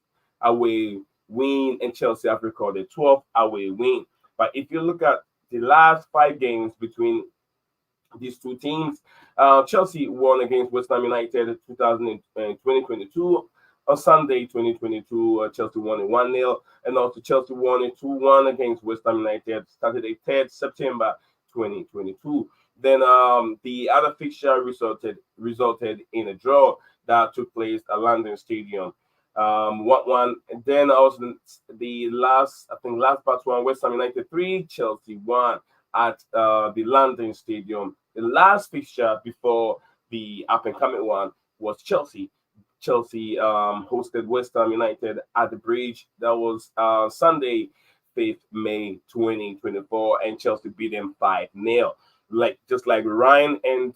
away win, and Chelsea have recorded 12 away win. But if you look at the last 5 games between these two teams, Chelsea won against West Ham United 2022. On Sunday, 2022, Chelsea won it 1-0, and also Chelsea won it 2-1 against West Ham United Saturday, 3rd September 2022. Then the other fixture resulted in a draw that took place at London Stadium. 1-1. And then also the last part one, West Ham United 3, Chelsea 1 at the London Stadium. The last fixture before the up and coming one was Chelsea. Chelsea hosted West Ham United at the Bridge. That was Sunday, 5th May 2024, and Chelsea beat them 5-0. Just like Ryan and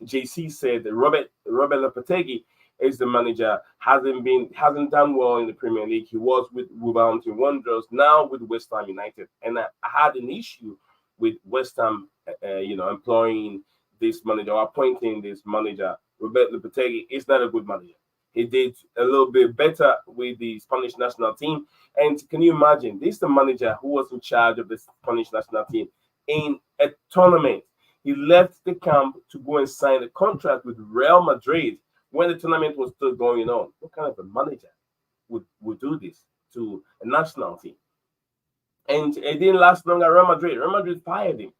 JC said, Robert Lopetegui is the manager. Hasn't done well in the Premier League. He was with Wolverhampton Wanderers, now with West Ham United, and I had an issue with West Ham, employing this manager or appointing this manager. Roberto Lopetegui is not a good manager. He did a little bit better with the Spanish national team. And can you imagine? This is the manager who was in charge of the Spanish national team in a tournament. He left the camp to go and sign a contract with Real Madrid when the tournament was still going on. What kind of a manager would do this to a national team? And it didn't last long at Real Madrid. Real Madrid fired him.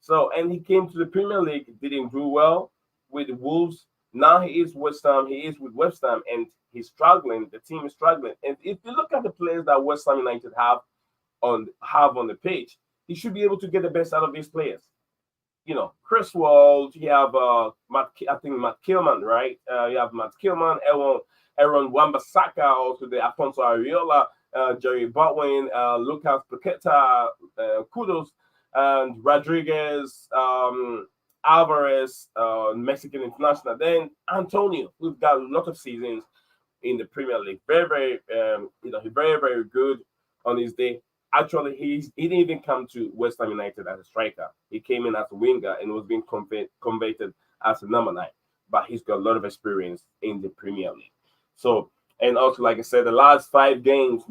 So, and he came to the Premier League, didn't do well with the Wolves. Now he is West Ham. He is with West Ham, and he's struggling. The team is struggling. And if you look at the players that West Ham United have on the pitch, he should be able to get the best out of these players. Chris Wald. You have Matt Kilman, right? You have Matt Kilman, Aaron Wan-Bissaka, also the Afonso Areola, Jerry Botwin, Lucas Paqueta, Kudos, and Rodriguez, Alvarez, Mexican international. Then Antonio, who's got a lot of seasons in the Premier League. Very, very, he's very, very good on his day. Actually, he didn't even come to West Ham United as a striker. He came in as a winger and was being converted as a number 9. But he's got a lot of experience in the Premier League. So, and also, like I said, the last 5 games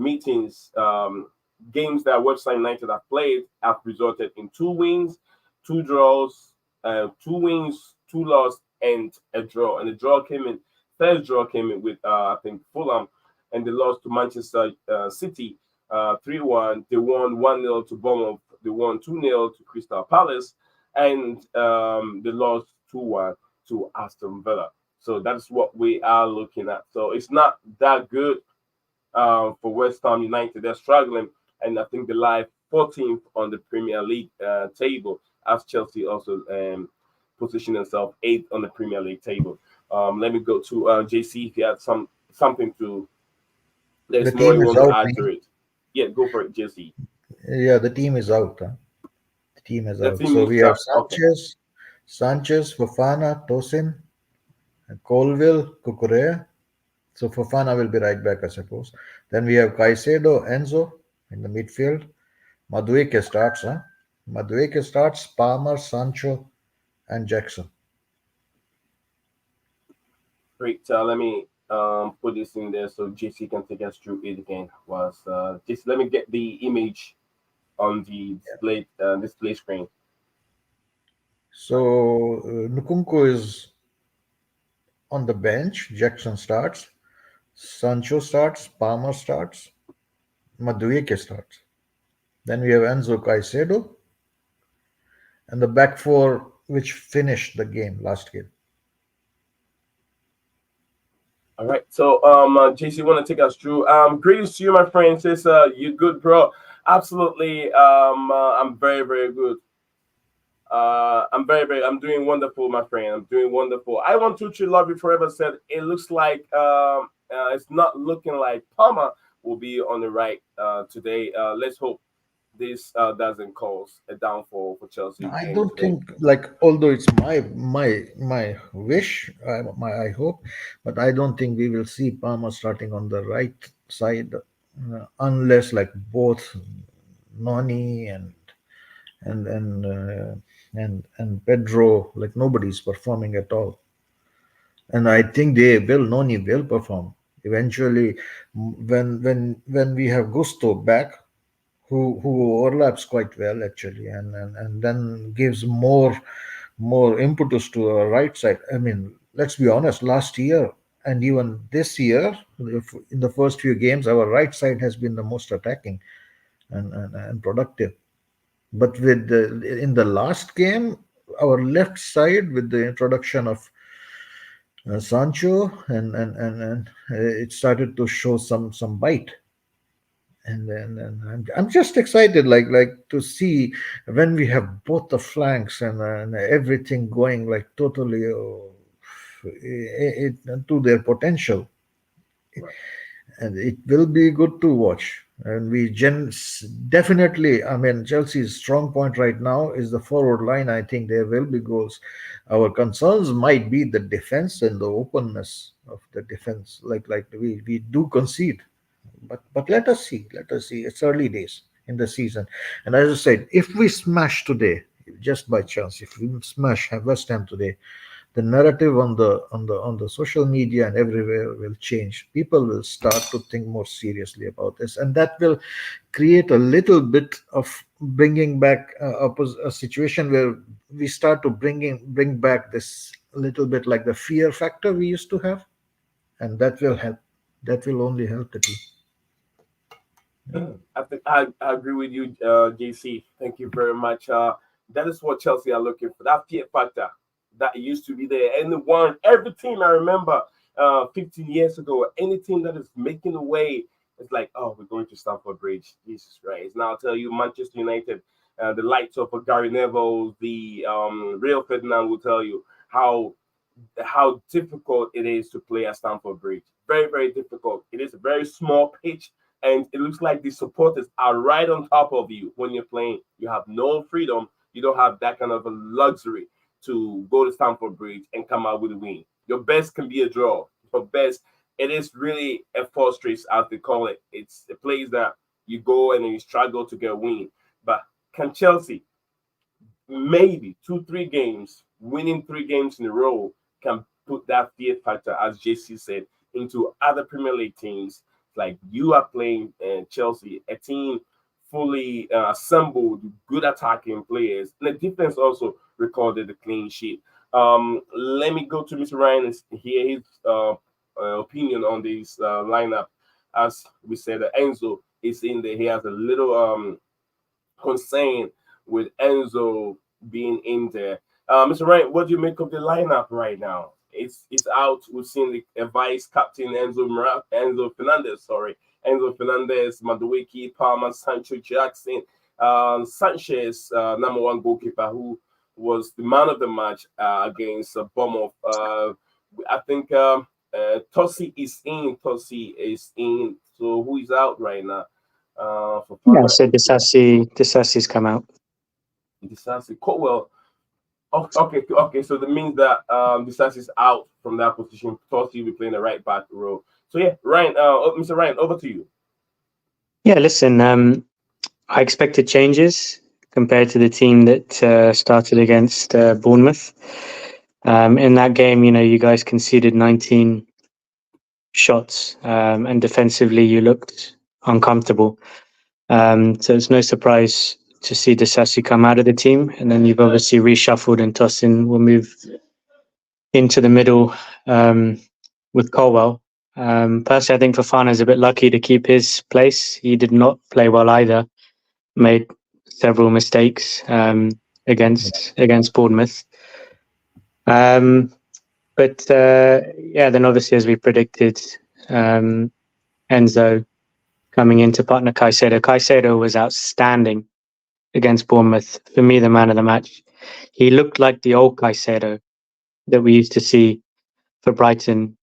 that West Ham United have played have resulted in 2 wins, 2 draws, 2 wins, 2 losses, and a draw. And the first draw came in with, I think, Fulham, and they lost to Manchester City 3-1. They won 1-0 to Bournemouth. They won 2-0 to Crystal Palace, and they lost 2-1 to Aston Villa. So that's what we are looking at. So it's not that good for West Ham United. They're struggling, and I think they lie 14th on the Premier League table, as Chelsea also positioned themselves 8th on the Premier League table. Let me go to JC if you had something to. There's The more team you is want to out, add to man. it. Yeah, go for it, JC. Yeah, the team is out. Huh? The team is The out. team So is we have out. Okay. Sanchez, Fofana, Tosin, Colville, Cucurella. So Fofana will be right back, I suppose. Then we have Caicedo, Enzo in the midfield. Madueke starts, huh? Madueke starts, Palmer, Sancho, and Jackson. Great. Let me put this in there so JC can take us through it again. Just let me get the image on the display screen. So Nkunku is on the bench. Jackson starts. Sancho starts. Palmer starts. Madueke starts. Then we have Enzo Caicedo and the back four which finished the game last game. All right. So, JC, want to take us through? Greetings to you, my friend. Says, you good, bro? Absolutely. I'm very, very good. I'm doing wonderful, my friend. I'm doing wonderful. I want to love you forever. Said it looks like it's not looking like Palmer will be on the right today. Let's hope this doesn't cause a downfall for Chelsea I game don't today. think, like, although it's my wish, I hope, but I don't think we will see Palmer starting on the right side unless like both Noni and and uh, and Pedro, like nobody's performing at all. And I think Noni will perform eventually when we have Gusto back, who overlaps quite well actually, and then gives more impetus to our right side. I mean, let's be honest, last year and even this year, in the first few games, our right side has been the most attacking and productive. But in the last game, our left side with the introduction of Sancho and it started to show some bite. And I'm just excited, like to see when we have both the flanks and everything going like totally to their potential. Right. and it will be good to watch. And definitely, I mean, Chelsea's strong point right now is the forward line. I think there will be goals. Our concerns might be the defense and the openness of the defense. We do concede, but let us see. Let us see. It's early days in the season, and as I said, if we smash today, just by chance, if we smash West Ham today, the narrative on the social media and everywhere will change. People will start to think more seriously about this, and that will create a little bit of bringing back a situation where we start to bring back this little bit like the fear factor we used to have, and that will help. That will only help the team. I think I agree with you, JC. Thank you very much. That is what Chelsea are looking for. That fear factor that used to be there. Every team I remember 15 years ago, any team that is making a way, it's like, oh, we're going to Stamford Bridge. Jesus Christ. Now I'll tell you, Manchester United, the likes of Gary Neville, the Real Ferdinand will tell you how difficult it is to play at Stamford Bridge. Very, very difficult. It is a very small pitch, and it looks like the supporters are right on top of you when you're playing. You have no freedom. You don't have that kind of a luxury to go to Stamford Bridge and come out with a win. Your best can be a draw. Your best, it is really a false race, as they call it. It's a place that you go and you struggle to get a win. But can Chelsea maybe 2, 3 games, winning 3 games in a row can put that fear factor, as JC said, into other Premier League teams? Like you are playing Chelsea, a team fully assembled, good attacking players, and the defense also recorded a clean sheet. Let me go to Mr. Ryan and hear his opinion on this lineup. As we said, Enzo is in there. He has a little concern with Enzo being in there. Mr. Ryan, what do you make of the lineup right now? It's out. We've seen the vice captain Enzo Fernandez. Enzo Fernandez, Madueke, Palmer, Sancho, Jackson, Sanchez, number one goalkeeper, who was the man of the match against Bournemouth. I think Tosi is in. Tosi is in. So who is out right now? For Yeah, Palmer, so Disassi's come out. Disasi, Cotwell. Okay. So that means that Disasi is out from that position. Tosi will be playing the right back role. So yeah, Ryan, Mr. Ryan, over to you. Yeah, listen, I expected changes compared to the team that started against Bournemouth. In that game, you guys conceded 19 shots, and defensively you looked uncomfortable. So it's no surprise to see Disassi come out of the team, and then you've obviously reshuffled and Tosin will move into the middle with Colwell. Personally, I think Fofana is a bit lucky to keep his place. He did not play well either. Made several mistakes against Bournemouth. But then obviously, as we predicted, Enzo coming into partner Caicedo. Caicedo was outstanding against Bournemouth. For me, the man of the match. He looked like the old Caicedo that we used to see for Brighton.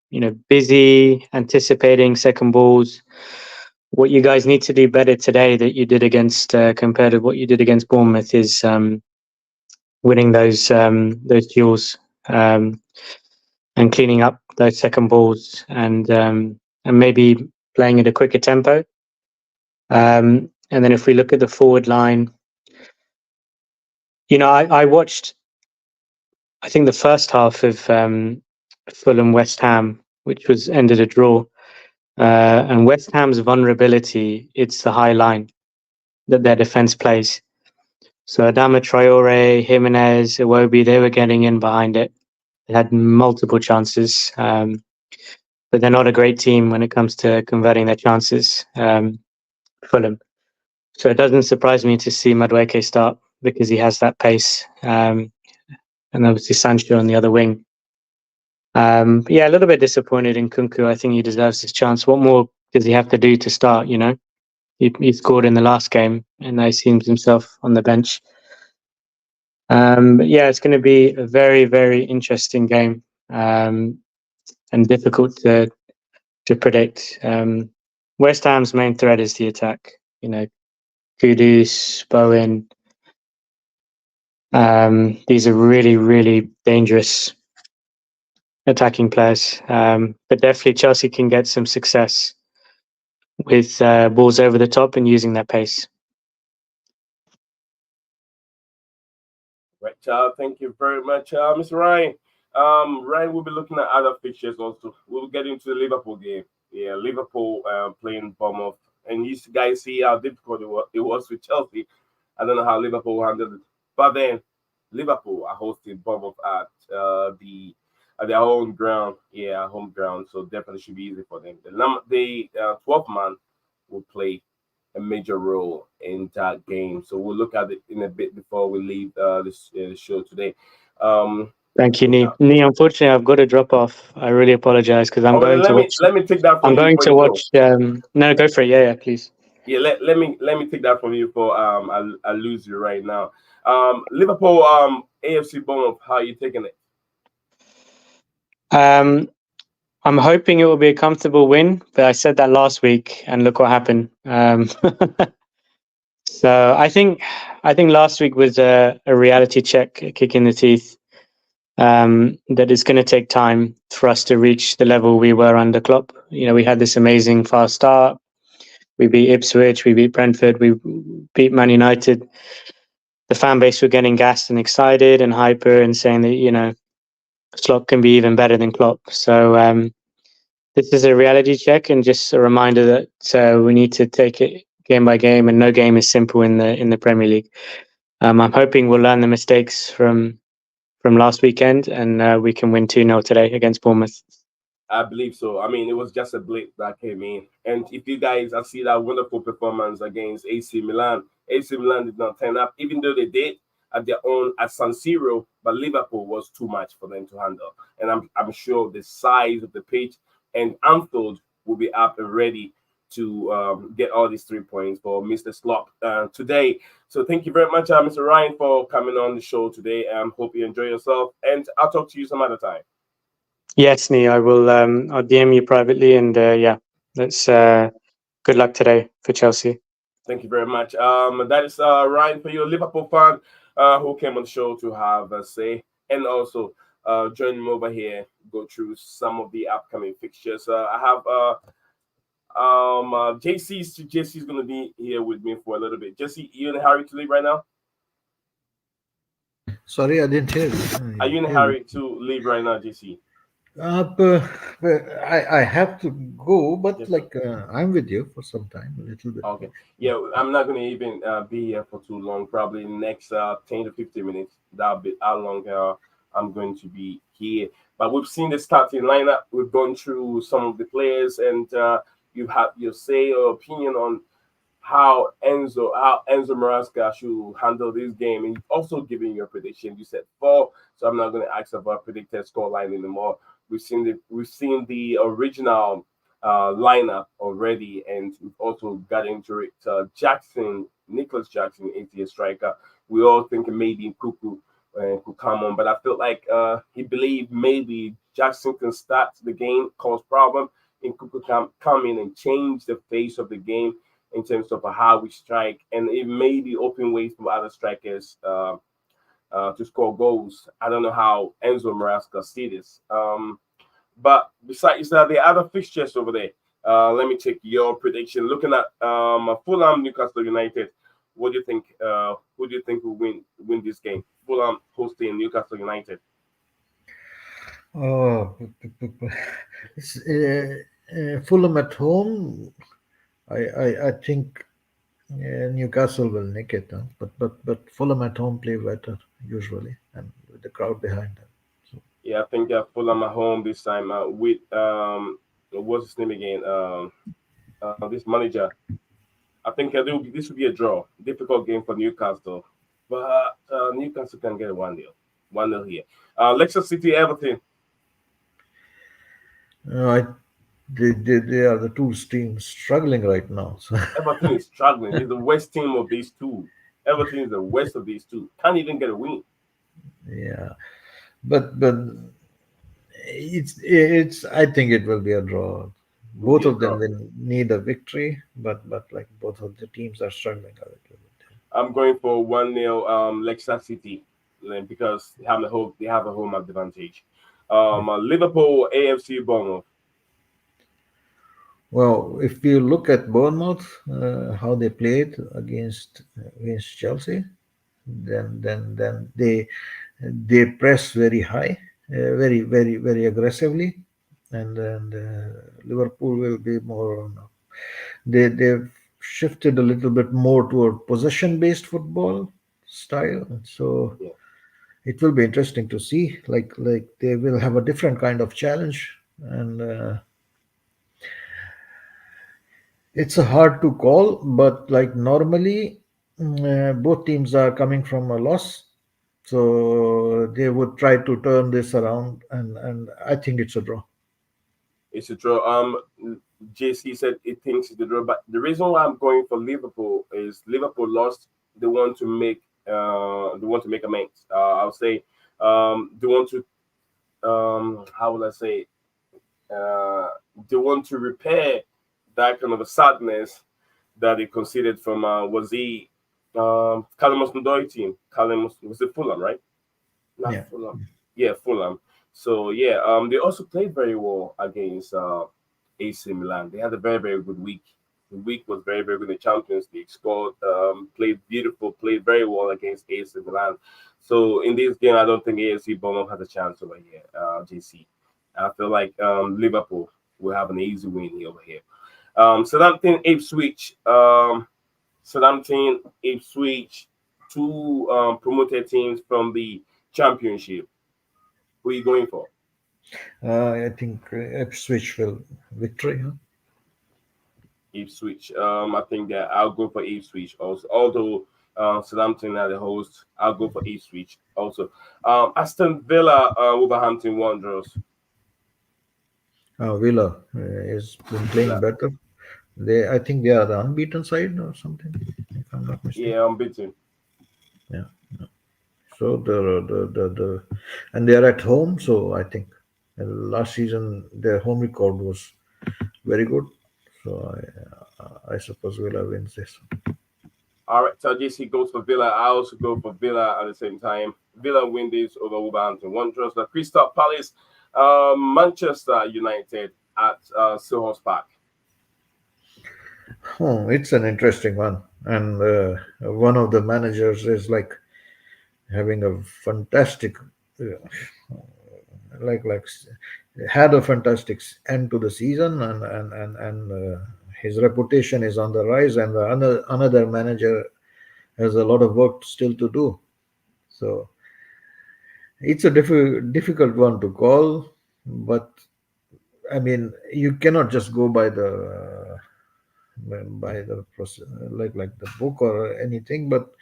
Busy, anticipating second balls. What you guys need to do better today that you did against compared to what you did against Bournemouth is winning those duels and cleaning up those second balls and maybe playing at a quicker tempo. And then if we look at the forward line, I watched, I think the first half of Fulham West Ham, which was ended a draw. And West Ham's vulnerability, it's the high line that their defense plays. So Adama Traore, Jimenez, Iwobi, they were getting in behind it. They had multiple chances, but they're not a great team when it comes to converting their chances, Fulham. So it doesn't surprise me to see Madueke start because he has that pace. And obviously Sancho on the other wing. A little bit disappointed in Kunku. I think he deserves his chance. What more does he have to do to start, He scored in the last game and now he seems himself on the bench. It's going to be a very, very interesting game and difficult to predict. West Ham's main threat is the attack. You know, Kudus, Bowen. These are really, really dangerous attacking players. But definitely Chelsea can get some success with balls over the top and using their pace. Right, thank you very much, Mr. Ryan. Ryan will be looking at other fixtures also. We'll get into the Liverpool game. Yeah, Liverpool playing Bournemouth, and you guys see how difficult it was with Chelsea. I don't know how Liverpool handled it, but then Liverpool are hosting Bournemouth at their own ground. Yeah, home ground, so definitely should be easy for them. The 12th man will play a major role in that game. So we'll look at it in a bit before we leave this show today. Um, Thank you, Nee. Nee, unfortunately, I've got to drop off. I really apologize because I'm oh, going to watch. let me take that I'm from you going before to you go. watch. No, go for it. Yeah, please. Yeah, let me take that from you for I lose you right now. Liverpool AFC Bournemouth, how are you taking it? Um, I'm hoping it will be a comfortable win, but I said that last week, and look what happened. So I think last week was a reality check, a kick in the teeth. That it's going to take time for us to reach the level we were under Klopp. You know, we had this amazing fast start. We beat Ipswich, we beat Brentford, we beat Man United. The fan base were getting gassed and excited and hyper and saying that, you know, Klopp can be even better than Klopp. So this is a reality check and just a reminder that we need to take it game by game, and no game is simple in the Premier League. I'm hoping we'll learn the mistakes from last weekend, and we can win 2-0 today against Bournemouth. I believe so. I mean, it was just a blip that came in. And if you guys have seen that wonderful performance against AC Milan, AC Milan did not turn up, even though they did at their own at San Siro, but Liverpool was too much for them to handle. And I'm sure the size of the pitch and Anfield will be up and ready to get all these 3 points for Mr. Slop today. So thank you very much, Mr. Ryan, for coming on the show today. Hope you enjoy yourself, and I'll talk to you some other time. Yes, Nee, I will. I'll DM you privately, and yeah, that's good luck today for Chelsea. Thank you very much. That is Ryan for you, a Liverpool fan who came on the show to have a say, and also join me over here, go through some of the upcoming fixtures. I have JC's going to be here with me for a little bit. Jesse, you in a hurry to leave right now? Sorry, I didn't hear Are you in a you. hurry to leave right now, JC? I have to go, but Yes, sir. like I'm with you for some time, a little bit Okay. more. Yeah, I'm not going to even be here for too long. Probably in the next 10 to 15 minutes. That'll be how long I'm going to be here. But we've seen the starting lineup. We've gone through some of the players, and you have your say or opinion on how Enzo Maresca should handle this game, and also giving your prediction. You said four, so I'm not going to ask about predicted scoreline anymore. We've seen the original lineup already, and we've also got into it. Nicholas Jackson, 80th striker. We all think maybe Kuku could come on, but I feel like he believed maybe Jackson can start the game, cause problem, and Kuku can come in and change the face of the game in terms of how we strike, and it may be open ways for other strikers to score goals. I don't know how Enzo Maresca see this. But besides that, the other fixtures over there. Let me take your prediction. Looking at Fulham, Newcastle United. What do you think? Who do you think will win this game? Fulham hosting Newcastle United. Oh, it's, Fulham at home. I think Newcastle will nick it, huh? But Fulham at home play better usually, and with the crowd behind them. So Yeah, I think Fulham at home this time with what's his name again? This manager. I think this will be a draw. Difficult game for Newcastle, but Newcastle can get a 1-0. 1-0 here. Leicester City, Everton. I they are the two teams struggling right now. So Everton is struggling. It's the worst team of these two. Everton is the worst of these two. Can't even get a win. yeah, but it's I think it will be a draw. Both Yeah, of them will need a victory, but like both of the teams are struggling a little bit. I'm going for 1-0 Leicester City because they have a home advantage. Yeah. Liverpool AFC Bournemouth. Well, if you look at Bournemouth, how they played against Chelsea, then they press very high, very aggressively, and then Liverpool will be more on. They've shifted a little bit more toward possession based football style, so Yeah, it will be interesting to see. Like they will have a different kind of challenge, and it's a hard to call. But like normally, both teams are coming from a loss, so they would try to turn this around, and I think it's a draw. it's a draw. JC said it thinks it's a draw, but the reason why I'm going for Liverpool is Liverpool lost. They want to make amends. I'll say they want to how will I say uh, they want to repair that kind of a sadness that they conceded from was the Callum Hudson-Odoi team. Callum was it Fulham, right? Not Yeah. Fulham. Yeah, Fulham. So yeah, they also played very well against AC Milan. They had a very good week. The week was very good in the Champions League. Scored, played beautiful, played very well against AC Milan. So in this game, I don't think AFC Bournemouth has a chance over here. JC, I feel like Liverpool will have an easy win here over here. Southampton Ipswich. Southampton Ipswich, two promoted teams from the Championship. Who are you going for? I think Ipswich will victory. Huh? Ipswich. I think that I'll go for Ipswich also. Although Southampton are the host, I'll go for Ipswich also. Aston Villa, Wolverhampton Wanderers. Villa has been playing Villa, better. I think they are the unbeaten side or something, if I'm not mistaken. yeah, unbeaten. Yeah. So and they are at home. So I think last season their home record was very good. So I suppose Villa wins this. All right, so JC goes for Villa. I also go for Villa at the same time. Villa win this over Wolverhampton Wanderers. The Crystal Palace, Manchester United at Selhurst Park. Oh, it's an interesting one, and one of the managers is like having a fantastic, like had a fantastic end to the season, and his reputation is on the rise, and the another manager has a lot of work still to do. So it's a difficult one to call, but I mean you cannot just go by the process like the book or anything. But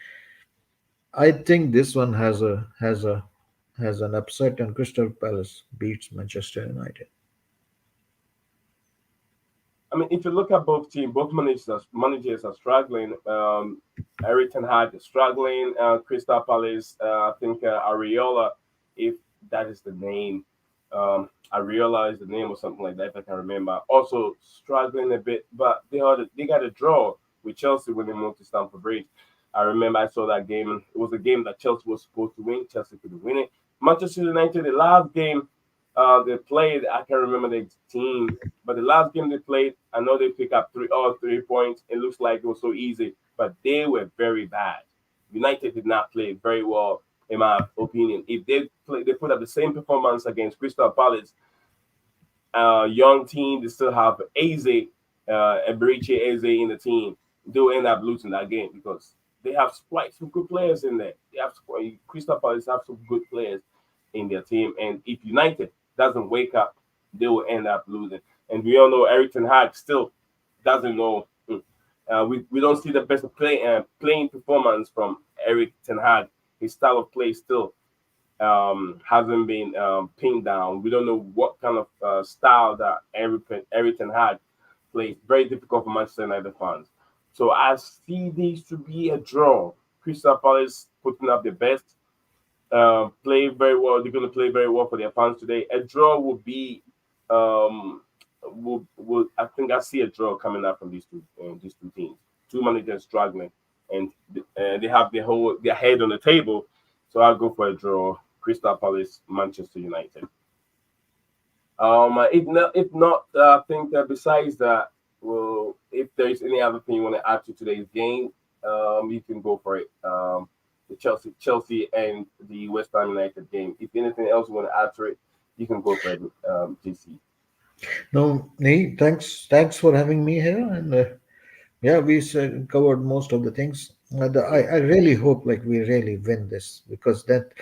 I think this one has an upset, and Crystal Palace beats Manchester United. I mean, if you look at both teams, both managers are struggling. Eric Ten Hag is struggling. Crystal Palace, I think Areola, if that is the name, Areola is the name or something like that, if I can remember. Also struggling a bit, but they got a draw with Chelsea when they moved to Stamford Bridge. I remember I saw that game. It was a game that Chelsea was supposed to win. Chelsea couldn't win it. Manchester United, the last game they played, I can't remember the team, but the last game they played, I know they picked up 3 points. It looks like it was so easy, but they were very bad. United did not play very well, in my opinion. If they put up the same performance against Crystal Palace, young team, they still have Eze, Eberiche Eze in the team. They'll end up losing that game because they have quite some good players in there. Crystal Palace have some good players in their team, and if United doesn't wake up, they will end up losing. And we all know Eric Ten Hag still doesn't know. We don't see the best playing performance from Eric Ten Hag. His style of play still hasn't been pinned down. We don't know what kind of style that Eric Ten Hag plays. Very difficult for Manchester United fans. So I see these to be a draw. Crystal Palace putting up their best, play very well. They're going to play very well for their fans today. A draw will be will I think I see a draw coming out from these two teams. Two managers struggling, and they have their head on the table. So I'll go for a draw. Crystal Palace, Manchester United. If not, I think that besides that, well, if there's any other thing you want to add to today's game, you can go for it. The Chelsea and the West Ham United game. If anything else you want to add to it, you can go for it, JC. No, nee, thanks for having me here, and yeah, we covered most of the things. I really hope like we really win this because that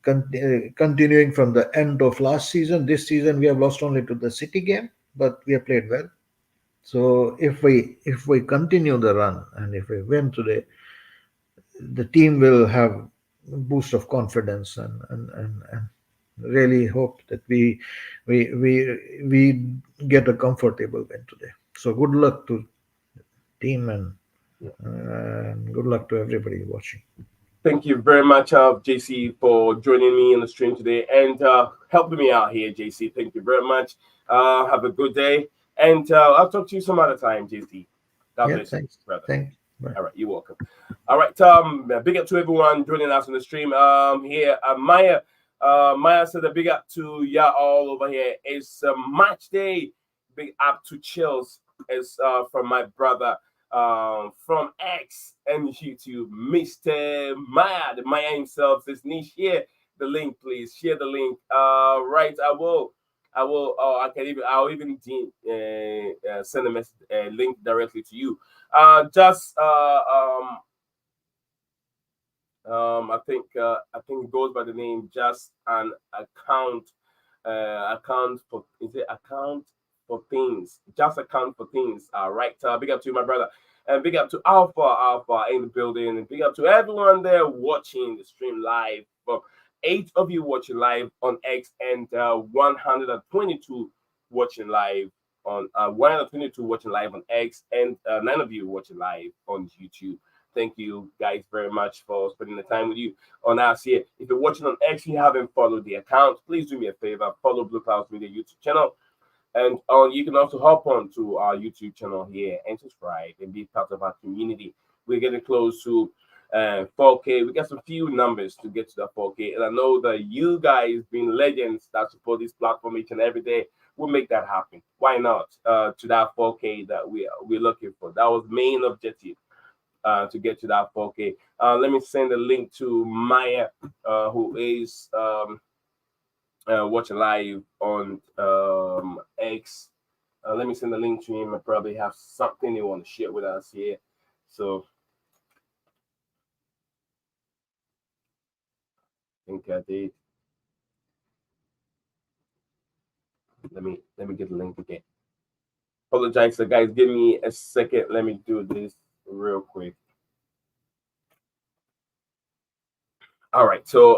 continuing from the end of last season, this season we have lost only to the City game, but we have played well. So if we continue the run and if we win today, the team will have a boost of confidence and really hope that we get a comfortable win today. So good luck to team and good luck to everybody watching. Thank you very much, JC, for joining me in the stream today and helping me out here, JC. Thank you very much. Have a good day, and I'll talk to you some other time, JC. God Yeah, bless you, thanks. brother. Thanks. Bye. All right, you're welcome. All right, big up to everyone joining us on the stream. Here, Maya said a big up to y'all all over here. It's match day. Big up to Chills. It's from my brother from X and YouTube, Mr. Maya, the Maya himself says, Niche, share the link, please. Share the link. Right, I will. I will. I'll even send a message, link directly to you. Just I think it goes by the name just an account for is it account for things just account for things. Right. Big up to you, my brother, and big up to Alpha in the building, and big up to everyone there watching the stream live. For 8 of you watching live on X and 122 watching live on 122 watching live on X and 9 of you watching live on YouTube. Thank you guys very much for spending the time with you on us here. If you're watching on X, you haven't followed the account, please do me a favor, follow Blue Clouds Media YouTube channel. And you can also hop on to our YouTube channel here and subscribe and be part of our community. We're getting close to 4K. We got some few numbers to get to that 4K. And I know that you guys, being legends that support this platform each and every day, will make that happen. Why not? To that 4K that we're looking for. That was main objective. To get to that 4K. Let me send a link to Maya, who is watching live on X. Let me send a link to him. I probably have something they want to share with us here. So I think I did. Let me get the link again. Apologize, so guys. Give me a second. Let me do this real quick. All right, so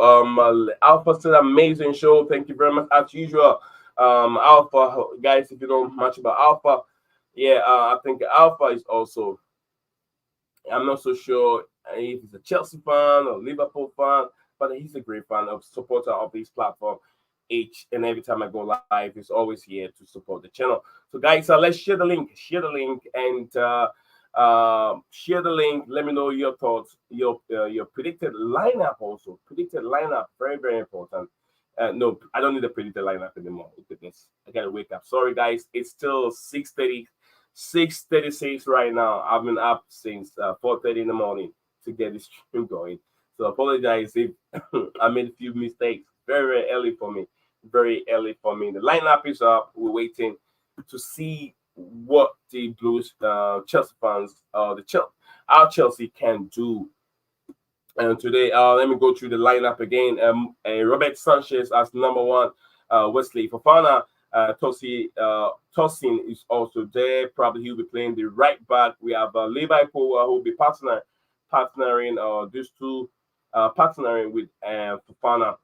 Alpha said amazing show. Thank you very much as usual. Alpha guys, if you don't know much about Alpha, yeah, I think Alpha is also. I'm not so sure if he's a Chelsea fan or Liverpool fan, but he's a great fan of supporter of this platform. Each and every time I go live, he's always here to support the channel. So guys, let's share the link. And share the link. Let me know your thoughts, your predicted lineup also. Predicted lineup, very, very important. No, I don't need a predicted lineup anymore. Goodness, I gotta wake up. Sorry guys, it's still 6:30, 6:36 right now. I've been up since 4:30 in the morning to get this stream going. So apologize if I made a few mistakes. Very, very early for me. Very early for me. The lineup is up. We're waiting to see what the Blues Chelsea fans, our Chelsea can do. And today, let me go through the lineup again. Robert Sanchez as number one. Wesley Fofana, Tosin is also there. Probably he'll be playing the right back. We have Levi Power who will be partnering these two partnering with Fofana.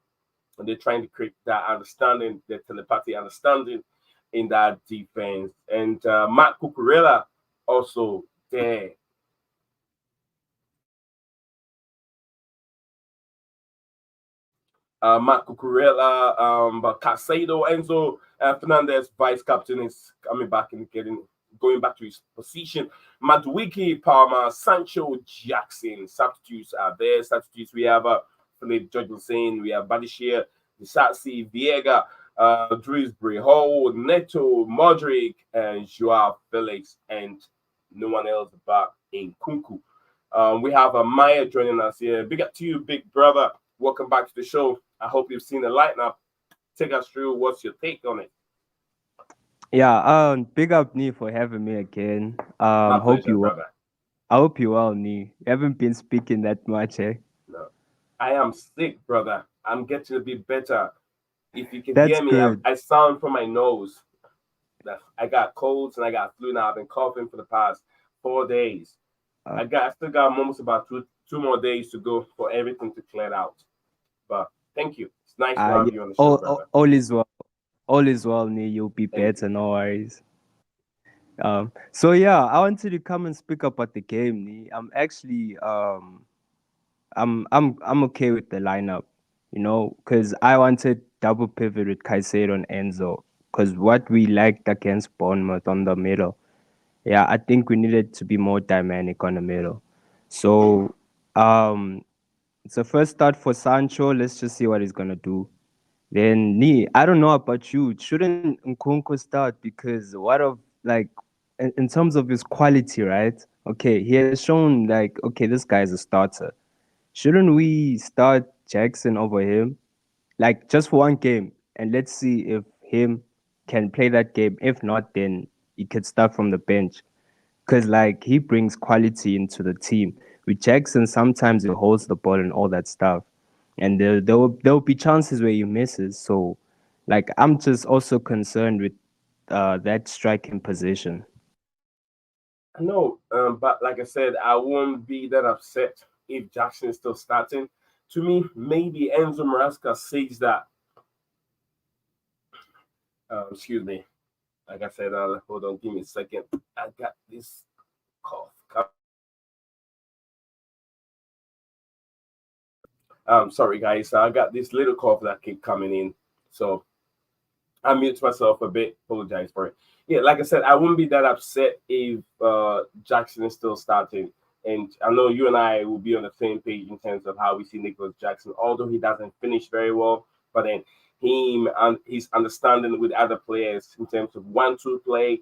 And they're trying to create that understanding, the telepathy understanding in that defense. And Matt Cucurella also there. Matt Cucurella, but Casado, Enzo Fernandez, vice captain, is coming back and going back to his position. Maduiki, Palmer, Sancho, Jackson. Substitutes are there. Substitutes we have Philip Jorgensen, we have Badishir, Disasi, Viega, Dewsbury Hall, Neto, Modric, and Joao Felix, and no one else back in Kunku. We have Maya joining us here. Big up to you, big brother. Welcome back to the show. I hope you've seen the lineup. Take us through. What's your take on it? Yeah, big up Nee for having me again. My Hope pleasure, you well. brother. I hope you well, Nee. You haven't been speaking that much, eh? No, I am sick, brother. I'm getting a bit better. If you can That's hear me, good. I sound from my nose. I got colds and I got flu now. I've been coughing for the past 4 days. Uh, I still got almost about two more days to go for everything to clear out. But thank you. It's nice to yeah. have you on the show, brother. All is well. All is well, Nee. You'll be Thank you. better, no worries. So yeah, I wanted to come and speak about the game, Nee. I'm okay with the lineup, because I wanted double pivot with Caicedo and Enzo, because what we liked against Bournemouth on the middle. Yeah, I think we needed to be more dynamic on the middle. So um it's a first start for Sancho. Let's just see what he's gonna do. Then Nee, I don't know about you. Shouldn't Nkunku start? Because what of like in terms of his quality, right? Okay, he has shown like okay, this guy's a starter. Shouldn't we start Jackson over him? Like just for one game, and let's see if him can play that game. If not, then he could start from the bench because like he brings quality into the team. With Jackson, sometimes he holds the ball and all that stuff, and there will be chances where he misses. So, like I'm just also concerned with that striking position. No, but like I said, I won't be that upset if Jackson is still starting. To me, maybe Enzo Maresca says that. Excuse me. Like I said, hold on, give me a second. I got this cough. Sorry guys, I got this little cough that keep coming in, so I mute myself a bit. Apologize for it. Yeah, like I said, I wouldn't be that upset if Jackson is still starting. And I know you and I will be on the same page in terms of how we see Nicholas Jackson, although he doesn't finish very well. But then him and his understanding with other players in terms of 1-2 play,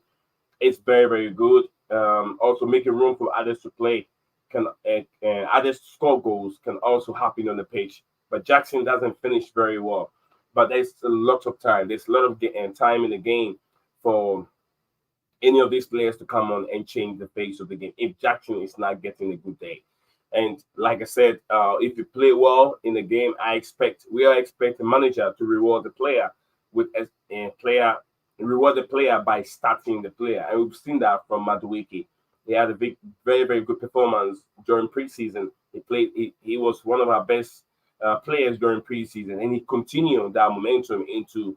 it's very, very good. Also, making room for others to play can others to score goals can also happen on the pitch. But Jackson doesn't finish very well. But there's a lot of time. There's a lot of time in the game for any of these players to come on and change the face of the game if Jackson is not getting a good day. And like I said, if you play well in the game, we are expecting the manager to reward the player with a player reward the player by starting the player. And we've seen that from Madueke. He had a very, very good performance during preseason. He was one of our best players during preseason, and he continued that momentum into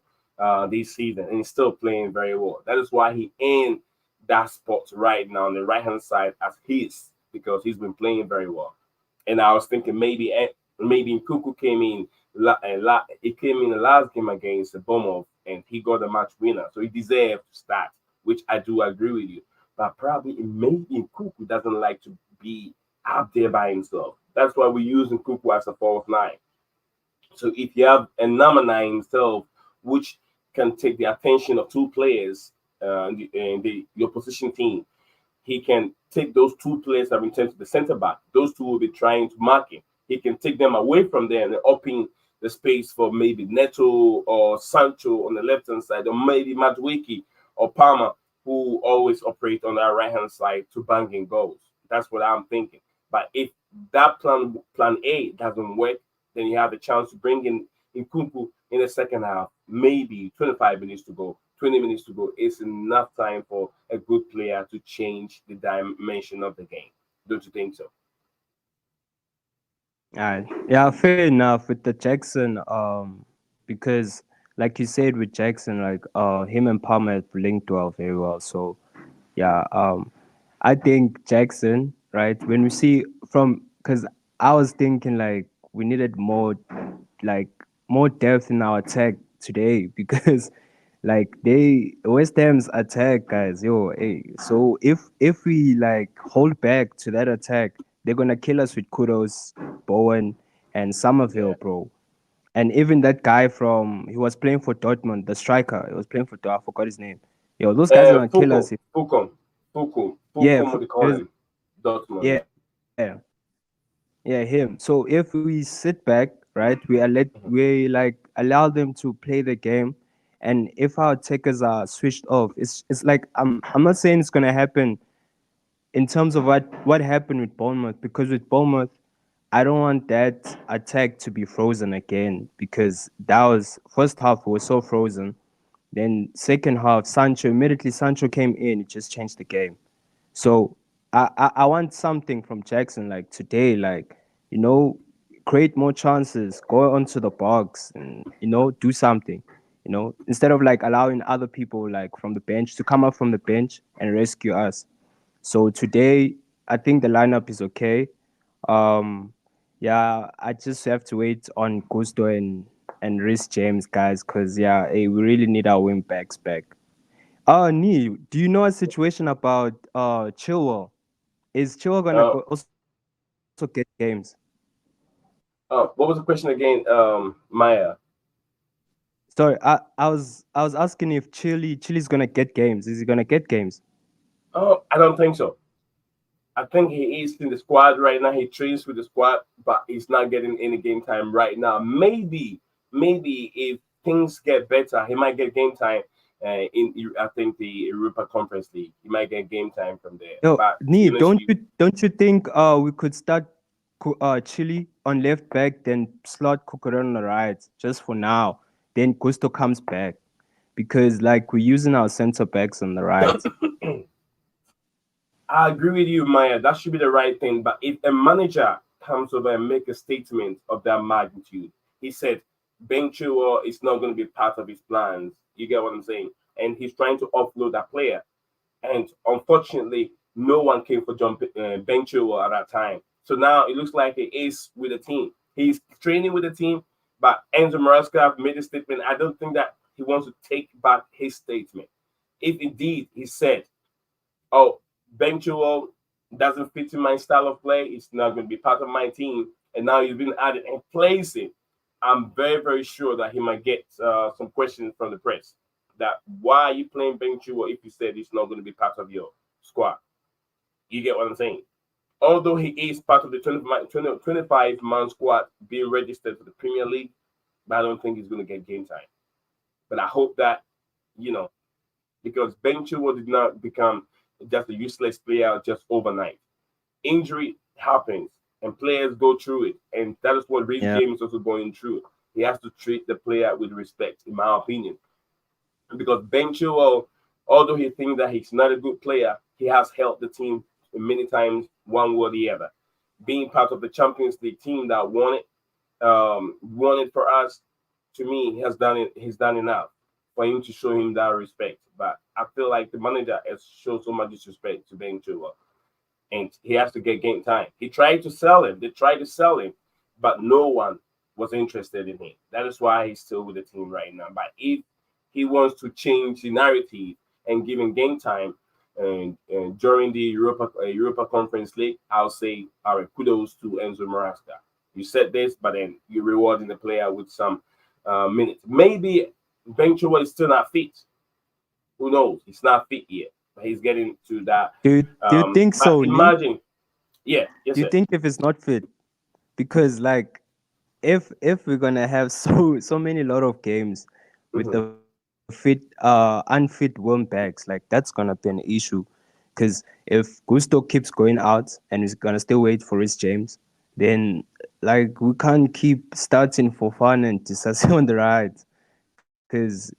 this season, and he's still playing very well. That is why he in that spot right now on the right hand side as his because he's been playing very well. And I was thinking maybe Nkuku came in. He came in the last game against the Bournemouth, and he got the match winner, so he deserved to start, which I do agree with you. But probably maybe Nkuku doesn't like to be out there by himself. That's why we use Nkuku as a fourth nine. So if you have a number nine himself, which can take the attention of two players and your position team, he can take those two players that return to the center back. Those two will be trying to mark him. He can take them away from there and open the space for maybe Neto or Sancho on the left hand side, or maybe Madueke or Palmer, who always operate on that right hand side to bang in goals. That's what I'm thinking. But if that plan A doesn't work, then you have a chance to bring in Nkunku in the second half, maybe 25 minutes to go, 20 minutes to go. It's enough time for a good player to change the dimension of the game. Don't you think so? Yeah, fair enough with the Jackson. Because like you said with Jackson, like him and Palmer have linked well very well. So yeah, I think Jackson, right? When we see from, because I was thinking like we needed more, like more depth in our attack today because like they West Ham's attack, guys, yo, hey. So if we like hold back to that attack, they're gonna kill us with Kudos, Bowen, and Yeah. Somerville, bro. And even that guy from he was playing for Dortmund, the striker, he was playing for I forgot his name. Yo, those guys are gonna kill Fukum, us. If, Fukum, what they call him? Dortmund, yeah. yeah, yeah, him. So if we sit back, right, Mhm. we like allow them to play the game, and if our attackers are switched off, it's like I'm not saying it's gonna happen in terms of what happened with Bournemouth, because with Bournemouth, I don't want that attack to be frozen again, because that was first half was so frozen. Then second half, Sancho came in, it just changed the game. So I want something from Jackson like today, like, you know, create more chances, go onto the box and, you know, do something. You know, instead of like allowing other people like from the bench to come up from the bench and rescue us. So today I think the lineup is okay. Um yeah, I just have to wait on Gusto and Rhys James, guys, because yeah, hey, we really need our wing backs back. Nee, do you know a situation about Chilwell? Is Chilwell gonna Uh, go also get games? what was the question again, Maya? Sorry, I was asking if Chile's gonna get games. Is he gonna get games? Oh, I don't think so. I think he is in the squad right now. He trains with the squad, but he's not getting any game time right now. Maybe if things get better, he might get game time. I think the Europa Conference League, he might get game time from there. Yo, But to be Nee, honest with you, don't you think we could start Chile on left back, then slot Cucurella on the right just for now. Then Gusto comes back because like we're using our center backs on the right. I agree with you, Maya. That should be the right thing. But if a manager comes over and make a statement of that magnitude, he said Ben Chilwell is not going to be part of his plans. You get what I'm saying? And he's trying to offload that player. And unfortunately, no one came for Ben Chilwell at that time. So now it looks like he is with the team. He's training with the team, but Enzo Maresca made a statement. I don't think that he wants to take back his statement. If indeed he said, oh, Ben Chilwell doesn't fit in my style of play, it's not going to be part of my team, and now he's been added and plays it, I'm very, very sure that he might get some questions from the press. That why are you playing Ben Chilwell if you said he's not going to be part of your squad? You get what I'm saying? Although he is part of the 25-man squad being registered for the Premier League, but I don't think he's going to get game time. But I hope that, you know, because Ben Chilwell did not become just a useless player just overnight. Injury happens and players go through it. And that is what Reece Yeah. James is also going through. He has to treat the player with respect, in my opinion. Because Ben Chilwell, although he thinks that he's not a good player, he has helped the team many times, one way or the other. Being part of the Champions League team that won it for us, to me, he has done it. He's done enough for him to show him that respect. But I feel like the manager has shown so much disrespect to Ben Chilwell, and he has to get game time. He tried to sell him. They tried to sell him, but no one was interested in him. That is why he's still with the team right now. But if he wants to change the narrative and give him game time, and during the Europa Conference League, I'll say, all right, kudos to Enzo Maresca. You said this, but then you're rewarding the player with some minutes. Maybe Ventura is still not fit. Who knows? He's not fit yet, but he's getting to that. Do you think But so, Nee? imagine, yeah, yes, Do you sir. think if it's not fit? Because like if we're gonna have so many lot of games with Mhm. the unfit wing backs, like that's gonna be an issue. Because if Gusto keeps going out and he's gonna still wait for his James, then like we can't keep starting for fun and Disasi on the right. Because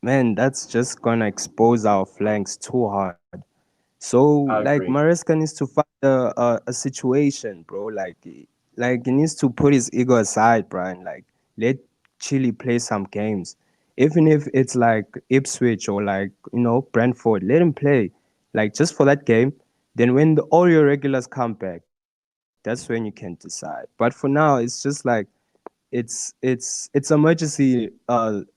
man, that's just gonna expose our flanks too hard. So I like agree. Maresca needs to find a situation, bro. Like he needs to put his ego aside, Brian. Like let Chile play some games, even if it's like Ipswich or like Brentford. Let him play, like just for that game. Then when all your regulars come back, that's when you can decide. But for now, it's just like it's emergency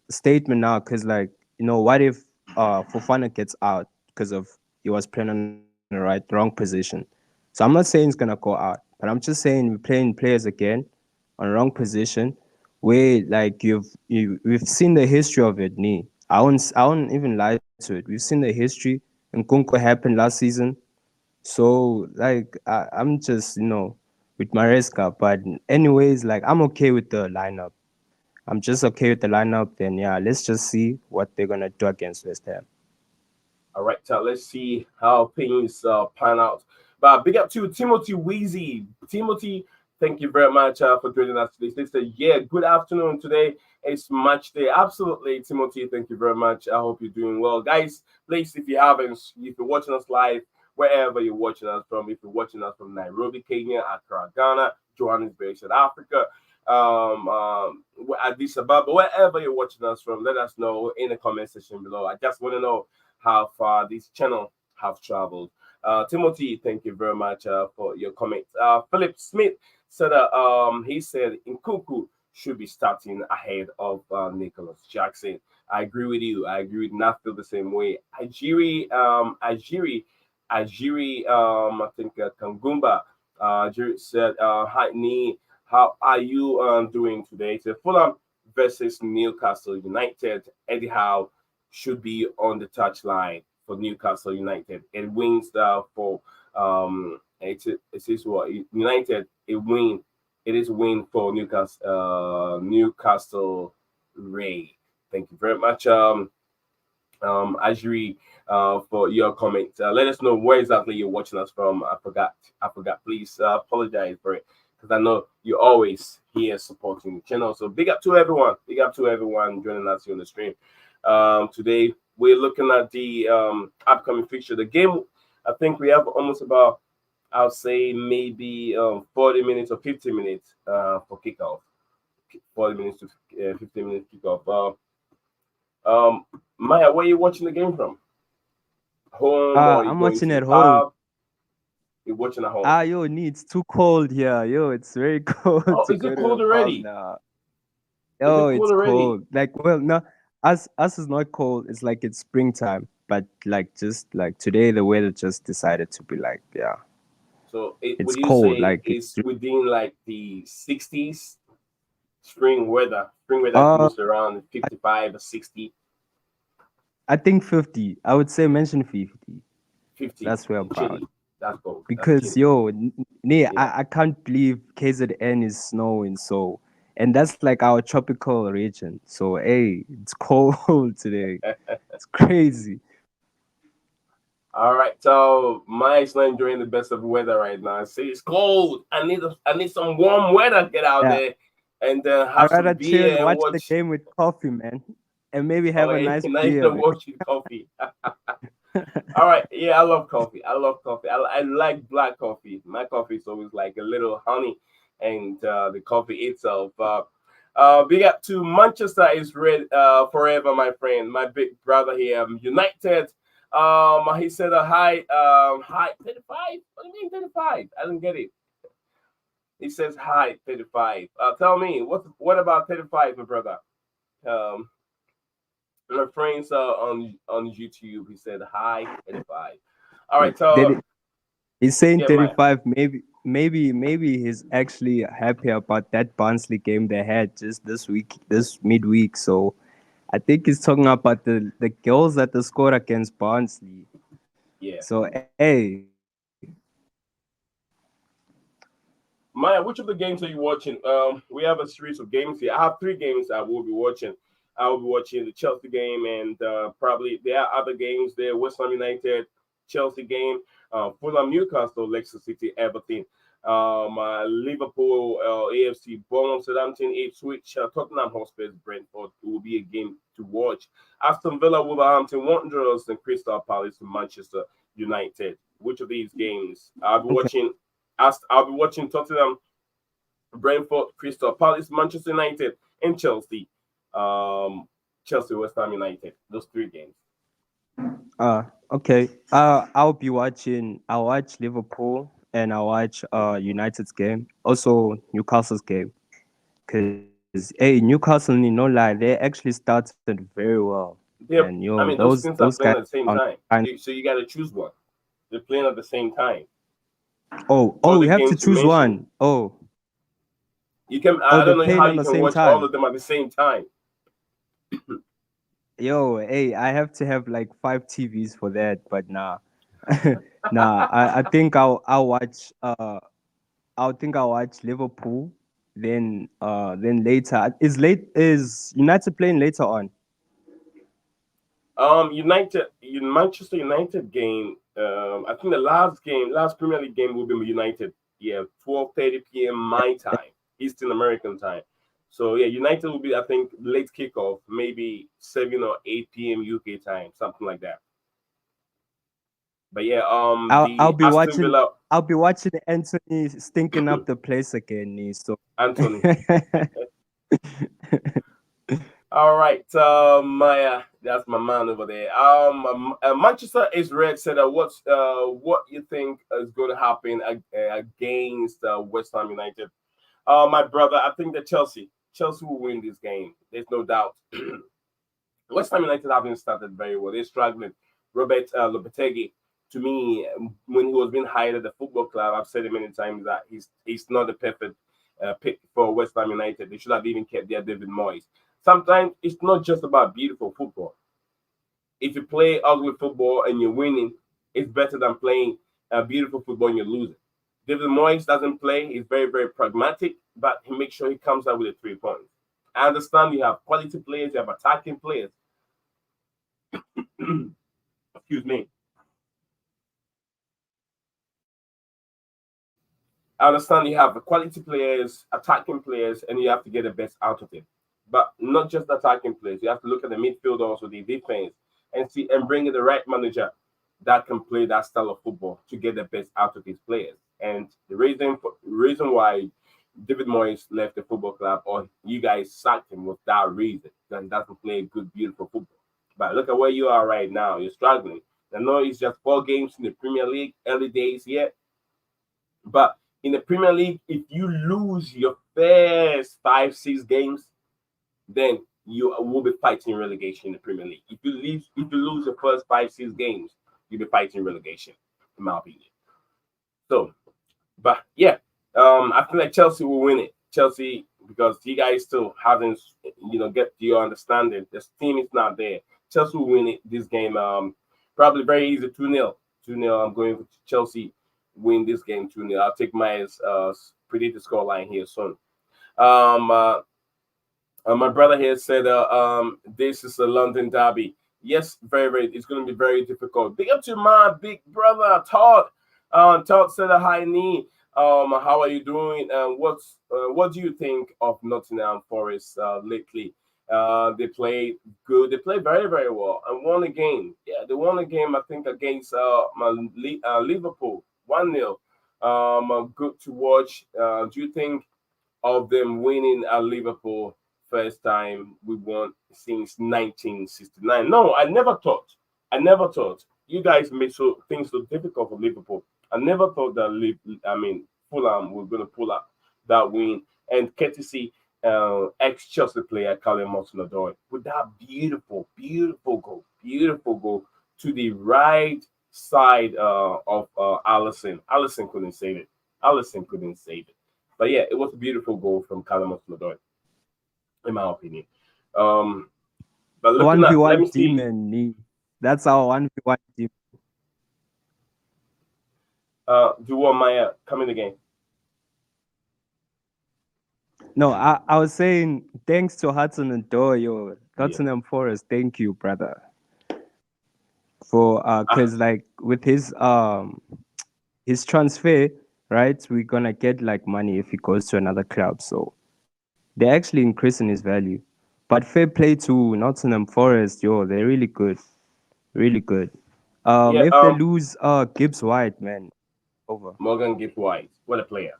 statement now, because like, what if Fofana gets out because of he was playing on the wrong position. So I'm not saying he's gonna go out, but I'm just saying we're playing players again on wrong position, where like we've seen the history of it. I won't even lie to it. We've seen the history. And Nkunku happened last season. So like I'm just with Maresca, but anyways, like I'm okay with the lineup. I'm just okay with the lineup. Then yeah, let's just see what they're gonna do against West Ham. All right, let's see how things pan out. But big up to Timothy Weezy. Timothy, thank you very much for joining us today. They said, yeah, good afternoon. Today it's match day. Absolutely, Timothy, thank you very much. I hope you're doing well. Guys, please, if you're watching us live, wherever you're watching us from, if you're watching us from Nairobi, Kenya, Accra, Ghana, Johannesburg, South Africa, Addis Ababa, wherever you're watching us from, let us know in the comment section below. I just want to know how far this channel have traveled. Timothy, thank you very much for your comment. Philip Smith said he said Nkunku should be starting ahead of Nicholas Jackson. I agree with you. I agree with not feel the same way. Ajiri, I think Kangumba said, hi, Nee, how are you doing today? He said, Fulham versus Newcastle United. Eddie Howe should be on the touchline for Newcastle United. It wins for it is what United a win. It is a win for Newcastle Ray. Thank you very much. Ajri, for your comment. Let us know where exactly you're watching us from. I forgot. Please apologize for it, because I know you're always here supporting the channel. So big up to everyone. Big up to everyone joining us here on the stream. Today we're looking at the upcoming fixture. The game, I think we have almost about, I'll say maybe 40 minutes or 50 minutes for kickoff. 40 minutes to 15 minutes kickoff. Maya, where are you watching the game from? Home, or are you I'm going watching to the at home. pub? You're watching at home. Yo, it's too cold here. Yo, it's very cold Oh, to is go it to the cold pub already? now. Is Oh, it it's cold already? cold. Like, well, no, us is not cold. It's like it's springtime, but like just like today, the weather just decided to be like, yeah, So it's would you cold. say Like it's within like the 60s? Spring weather uh, close to around 55 or 60, I think 50. I would say mention 50. 50. That's where about. Chilly. That's cold. That's Because chilly. yo, Yeah. I can't believe KZN is snowing. So, and that's like our tropical region. So hey, it's cold today. It's crazy. All right. So Mike's not enjoying the best of weather right now. See, it's cold. I need some warm weather. Get out Yeah, there and have I'd some rather chill, beer and watch the watch. game with coffee, man, and maybe Oh, have a and nice now you beer, know man. watching coffee. All right. Yeah, I love coffee. I love coffee. I like black coffee. My coffee is always like a little honey, and the coffee itself. Big up to Manchester is red forever, my friend, my big brother here. United. He said a high 35. What do you mean 35? I didn't get it. He says hi 35. Tell me what about 35, my brother? Um, my friends on YouTube. He said hi 35. All right, Did so it, he's saying yeah, my 35. Maybe he's actually happy about that Barnsley game they had just this week, this midweek. So I think he's talking about the goals that they scored against Barnsley. yeah. So hey, Maya, which of the games are you watching? We have a series of games here. I have three games I will be watching. I will be watching the Chelsea game, and probably there are other games there. West Ham United, Chelsea game, Fulham, Newcastle, Leicester City, Everton, Liverpool, AFC, Bournemouth, Southampton, Ipswich, Tottenham Hotspur, Brentford. It will be a game to watch. Aston Villa, Wolverhampton Wanderers, and Crystal Palace, Manchester United. Which of these games I'll be okay. watching? I'll be watching Tottenham, Brentford, Crystal Palace, Manchester United, and Chelsea. Chelsea, West Ham United. Those three games. Okay. I'll watch Liverpool and I'll watch United's game, also Newcastle's game, because Hey, Newcastle, no lie, they actually started very well. And Yep. yo, I mean, those teams those are guys playing at the same on time. kind. So you got to choose one. They're playing at the same time. Oh, All we the have to games you choose mentioned, one. Oh, you can. oh, I they're don't know playing how on you the can same watch all time. of them at the same time. Yo, hey, I have to have like 5 TVs for that, but nah, nah. I think I'll watch Liverpool. Then later is United playing later on. Manchester United game. I think the last Premier League game will be United. Yeah, 12:30 p.m. my time, Eastern American time. So yeah, United will be I think late kickoff, maybe 7 or 8 p.m. UK time, something like that. But yeah, I'll the be Aston watching. Villa I'll be watching Anthony stinking up the place again. So Anthony. All right, Maya, that's my man over there. Manchester is red said, what you think is going to happen against West Ham United? My brother, I think that Chelsea will win this game. There's no doubt. West Ham United haven't started very well. They're struggling. Robert Lopetegui, to me, when he was being hired at the football club, I've said it many times that he's not the perfect pick for West Ham United. They should have even kept their David Moyes. Sometimes it's not just about beautiful football. If you play ugly football and you're winning, it's better than playing beautiful football and you're losing. David Moyes doesn't play. He's very, very pragmatic, but he makes sure he comes out with the 3 points. I understand you have quality players, you have attacking players. Excuse me. I understand you have quality players, attacking players, and you have to get the best out of it. But not just attacking players. You have to look at the midfield also, the defense, and see and bring in the right manager that can play that style of football to get the best out of his players. And the reason why David Moyes left the football club or you guys sacked him was that reason. That he doesn't play good, beautiful football. But look at where you are right now. You're struggling. I know it's just 4 games in the Premier League, early days yet. But in the Premier League, if you lose your first 5, 6 games, then you will be fighting relegation in the Premier League. If you lose your first 5, 6 games, you'll be fighting relegation, in my opinion. So, but yeah, I feel like Chelsea will win it. Chelsea, because you guys still haven't, get your understanding. The team is not there. Chelsea will win it this game. Probably very easy, 2-0. 2-0. I'm going for Chelsea win this game 2-0. I'll take my predicted score line here soon. Um, uh, my brother here said, this is a London derby. Yes, very, very. It's going to be very difficult. Big up to my big brother Todd. Todd said a high knee. How are you doing? What do you think of Nottingham Forest lately? They played good. They played very, very well and won a game. Yeah, they won a game. I think against Liverpool 1-0. Good to watch. Do you think of them winning at Liverpool first time we won since 1969? No, I never thought. I never thought. You guys made things so difficult for Liverpool. I never thought that Fulham were going to pull out that win and courtesy ex-Chelsea player Callum Hudson-Odoi with that beautiful goal to the right side of Allison. Allison couldn't save it. Allison couldn't save it. But yeah, it was a beautiful goal from Callum Hudson-Odoi, in my opinion. Um, but looking one v at, let me one see. demon knee. That's our 1v1 demon. Do what Maya come in again? No, I was saying thanks to Hudson and Doyle, Yeah. Tottenham Forest. Thank you, brother, for Ah, cause like with his transfer, right? We're gonna get like money if he goes to another club. So they're actually increasing his value. But fair play to Nottingham Forest, yo, they're really good, really good. yeah. If they lose Gibbs White, man, over. Morgan Gift White, what a player.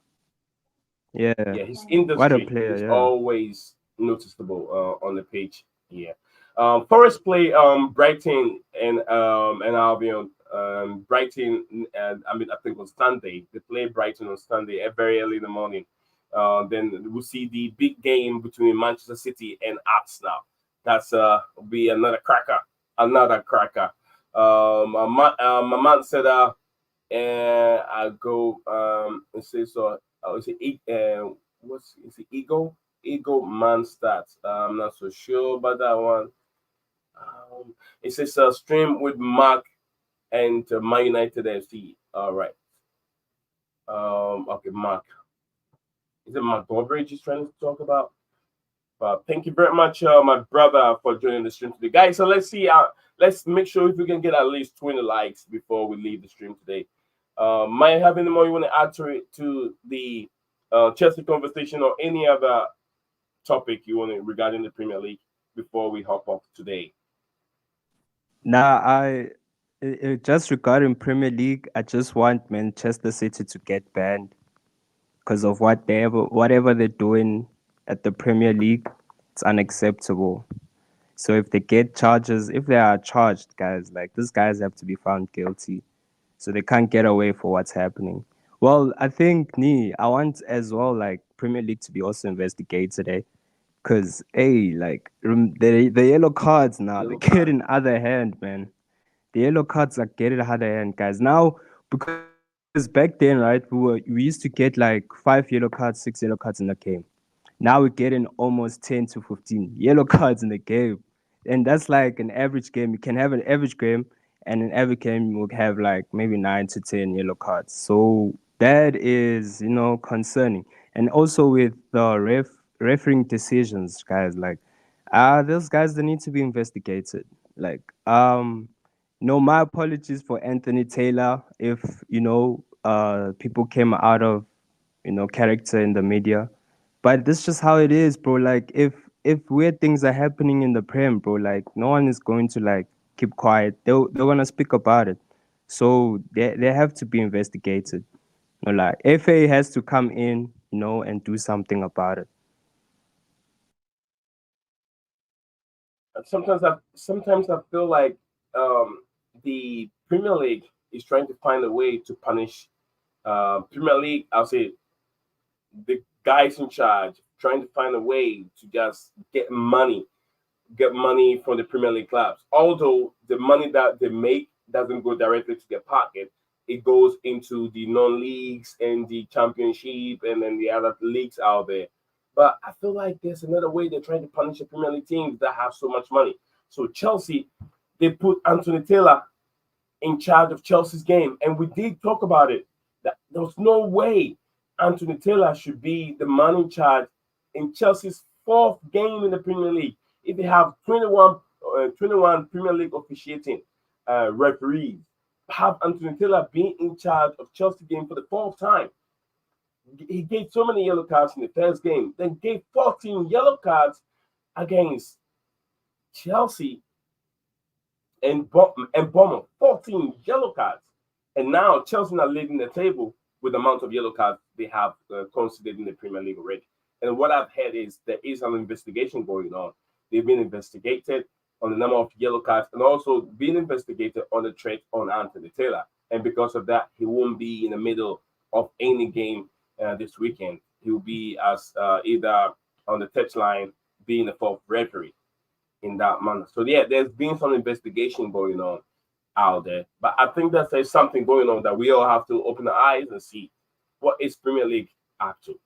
Yeah, Yeah, his what a industry player, is yeah. always noticeable on the pitch. Yeah. Forest play Brighton and Albion. Brighton and I think on Sunday they play Brighton on Sunday very early in the morning. Then we'll see the big game between Manchester City and Arsenal. That's will be another cracker, another cracker. My man said, I go. It says so. Is it what's is it? Ego man stats. I'm not so sure about that one. It says stream with Mark and Man United FC. All right. Okay, Mark. Is it Mark Goldbridge he's trying to talk about? Thank you very much, my brother, for joining the stream today, guys. So let's see. Let's make sure if we can get at least 20 likes before we leave the stream today. Might have any more you want to add to it to the Chelsea conversation or any other topic you want to regarding the Premier League before we hop off today? Nah, just regarding Premier League, I just want Manchester City to get banned because of whatever they're doing at the Premier League. It's unacceptable. So if they get charges, if they are charged, guys, like these guys have to be found guilty. So they can't get away for what's happening. Well, I think I want as well like Premier League to be also investigated, eh? Cause hey, like the yellow cards now they get in other hand, man. The yellow cards are getting other hand, guys. Now because back then, right, we used to get like 5 yellow cards, 6 yellow cards in the game. Now we're getting almost 10 to 15 yellow cards in the game. And that's like an average game. You can have an average game, and in every game will have like maybe 9 to 10 yellow cards. So that is, concerning. And also with the refereeing decisions, guys, like those guys they need to be investigated. Like, no, my apologies for Anthony Taylor if, people came out of, character in the media. But this is just how it is, bro. Like if weird things are happening in the Prem, bro, like no one is going to like keep quiet. They're gonna speak about it. So they have to be investigated. Like FA has to come in, and do something about it. Sometimes I feel like the Premier League is trying to find a way to punish Premier League. I'll say the guys in charge trying to find a way to just get money from the Premier League clubs. Although the money that they make doesn't go directly to their pocket, it goes into the non-leagues and the championship and then the other leagues out there. But I feel like there's another way they're trying to punish the Premier League teams that have so much money. So Chelsea, they put Anthony Taylor in charge of Chelsea's game, and we did talk about it. That there was no way Anthony Taylor should be the man in charge in Chelsea's fourth game in the Premier League. If they have 21 Premier League officiating referees, have Anthony Taylor being in charge of Chelsea game for the fourth time. He gave so many yellow cards in the first game, then gave 14 yellow cards against Chelsea and Bournemouth, 14 yellow cards. And now Chelsea are leading the table with the amount of yellow cards they have considered in the Premier League already. And what I've heard is there is an investigation going on. They've been investigated on the number of yellow cards and also being investigated on the threat on Anthony Taylor. And because of that, he won't be in the middle of any game this weekend. He'll be as either on the touchline, being the fourth referee in that manner. So yeah, there's been some investigation going on out there. But I think that there's something going on that we all have to open our eyes and see what is Premier League up to.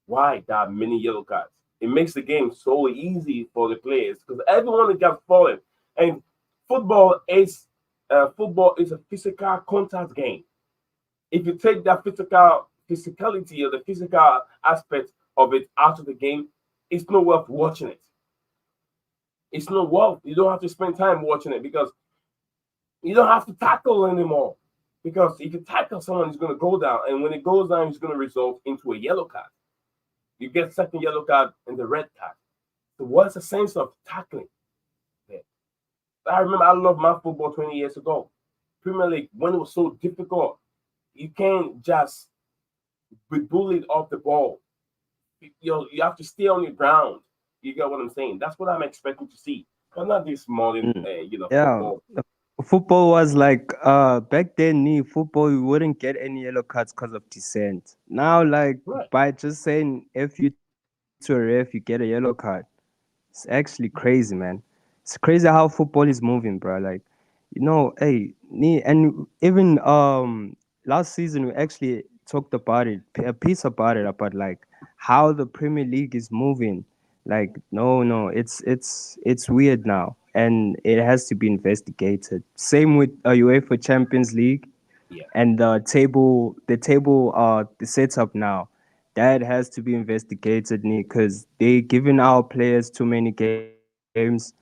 Why that many yellow cards? It makes the game so easy for the players because everyone gets fallen. And football is a physical contact game. If you take that physicality or the physical aspect of it out of the game, it's not worth watching it. It's not worth. You don't have to spend time watching it because you don't have to tackle anymore. Because if you tackle someone, it's going to go down, and when it goes down, it's going to result into a yellow card. You get second yellow card and the red card. So what's the sense of tackling? Yeah. I remember I loved my football 20 years ago. Premier League, when it was so difficult, you can't just be bullied off the ball. You have to stay on your ground. You get what I'm saying? That's what I'm expecting to see. But not this modern, Yeah, football. football was like back then. Football, you wouldn't get any yellow cards because of dissent. Now, like Right. by just saying "f you" to a ref, you get a yellow card. It's actually crazy, man. It's crazy how football is moving, bro. Like, hey, and even last season we actually talked about it, a piece about it, about like how the Premier League is moving. Like, no, it's weird now, and it has to be investigated. Same with UEFA Champions League Yeah. and the setup now that has to be investigated, because they giving our players too many games.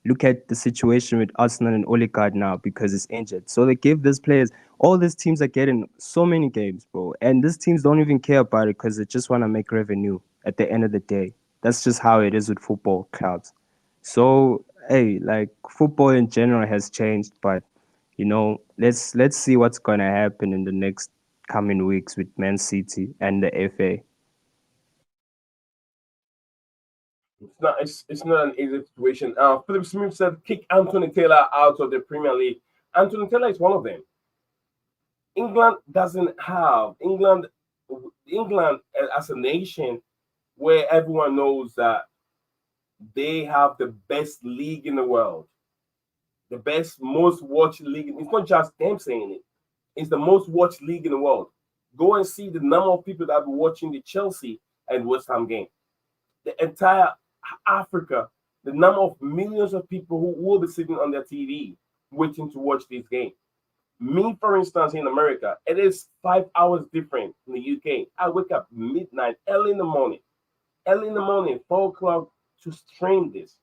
Look at the situation with Arsenal and Odegaard now because he's injured, so they give these players, all these teams are getting so many games, bro, and these teams don't even care about it because they just want to make revenue at the end of the day. That's just how it is with football clouds. So hey, like football in general has changed, but let's see what's gonna happen in the next coming weeks with Man City and the FA. It's not an easy situation. Philip Smith said kick Anthony Taylor out of the Premier League. Anthony Taylor is one of them. England doesn't have England as a nation where everyone knows that they have the best league in the world, the best, most watched league. It's not just them saying it; it's the most watched league in the world. Go and see the number of people that are watching the Chelsea and West Ham game. The entire Africa, the number of millions of people who will be sitting on their TV waiting to watch this game. Me, for instance, in America, it is 5 hours different in the UK. I wake up midnight, early in the morning, 4 o'clock to stream this,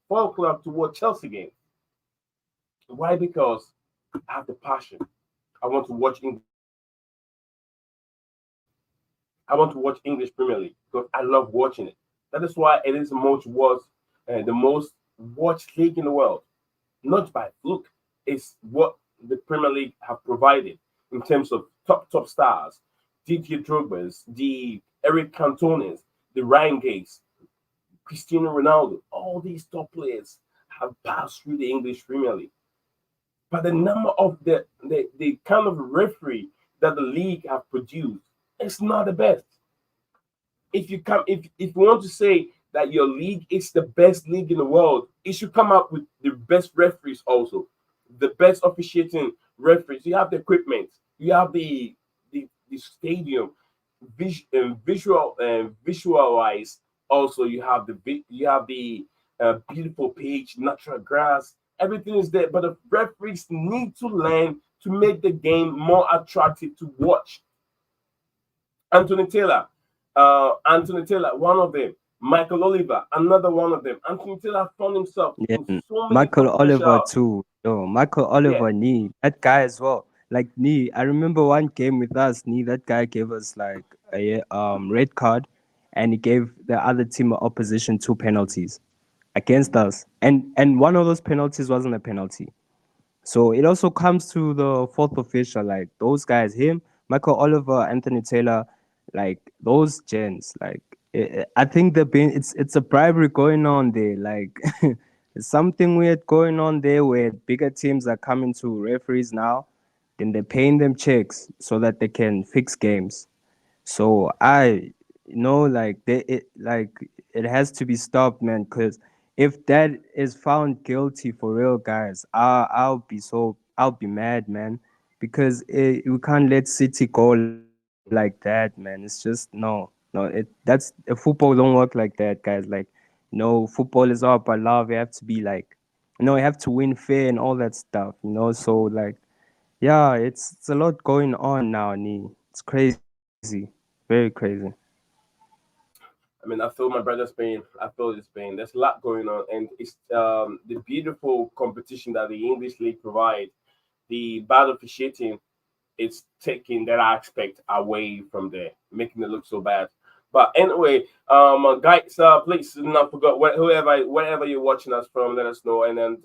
4 o'clock to watch Chelsea game. Why? Because I have the passion. I want to watch I want to watch English Premier League because I love watching it. That is why it is the most watched league in the world. Not by fluke. It's what the Premier League have provided in terms of top stars, Didier Drogba's, the Eric Cantones, the Ryan Giggs, Cristiano Ronaldo. All these top players have passed through the English Premier League. But the number of the kind of referee that the league have produced, it's not the best. If you want to say that your league is the best league in the world, it should come up with the best referees also, the best officiating referees. You have the equipment, you have the stadium, visualize. Also, you have the beautiful pitch, natural grass. Everything is there, but the referees need to learn to make the game more attractive to watch. Anthony Taylor, one of them. Michael Oliver, another one of them. Anthony Taylor found himself Yeah, in so many Michael Oliver controversial. too. Yo, Michael Yeah, Oliver, that guy as well. Like I remember one game with us, that guy gave us like a red card, and he gave the other team opposition two penalties against us, and one of those penalties wasn't a penalty. So it also comes to the fourth official, like those guys, him, Michael Oliver, Anthony Taylor, like those gents. Like I think it's a bribery going on there. Like there's something weird going on there where bigger teams are coming to referees now, then they're paying them checks so that they can fix games. So like it has to be stopped, man. Because if that is found guilty for real, guys, I'll be mad, man. Because we can't let City go like that, man. It's just no. Football don't work like that, guys. Like football is all about love. You have to be like, you have to win fair and all that stuff. So like, yeah, it's a lot going on now, Nee. It's crazy. Very crazy. I mean, I feel my brother's pain. I feel his pain. There's a lot going on, and it's the beautiful competition that the English league provides. The bad officiating, it's taking that aspect away from there, making it look so bad. But anyway, guys, please do not forget wherever you're watching us from, let us know. And then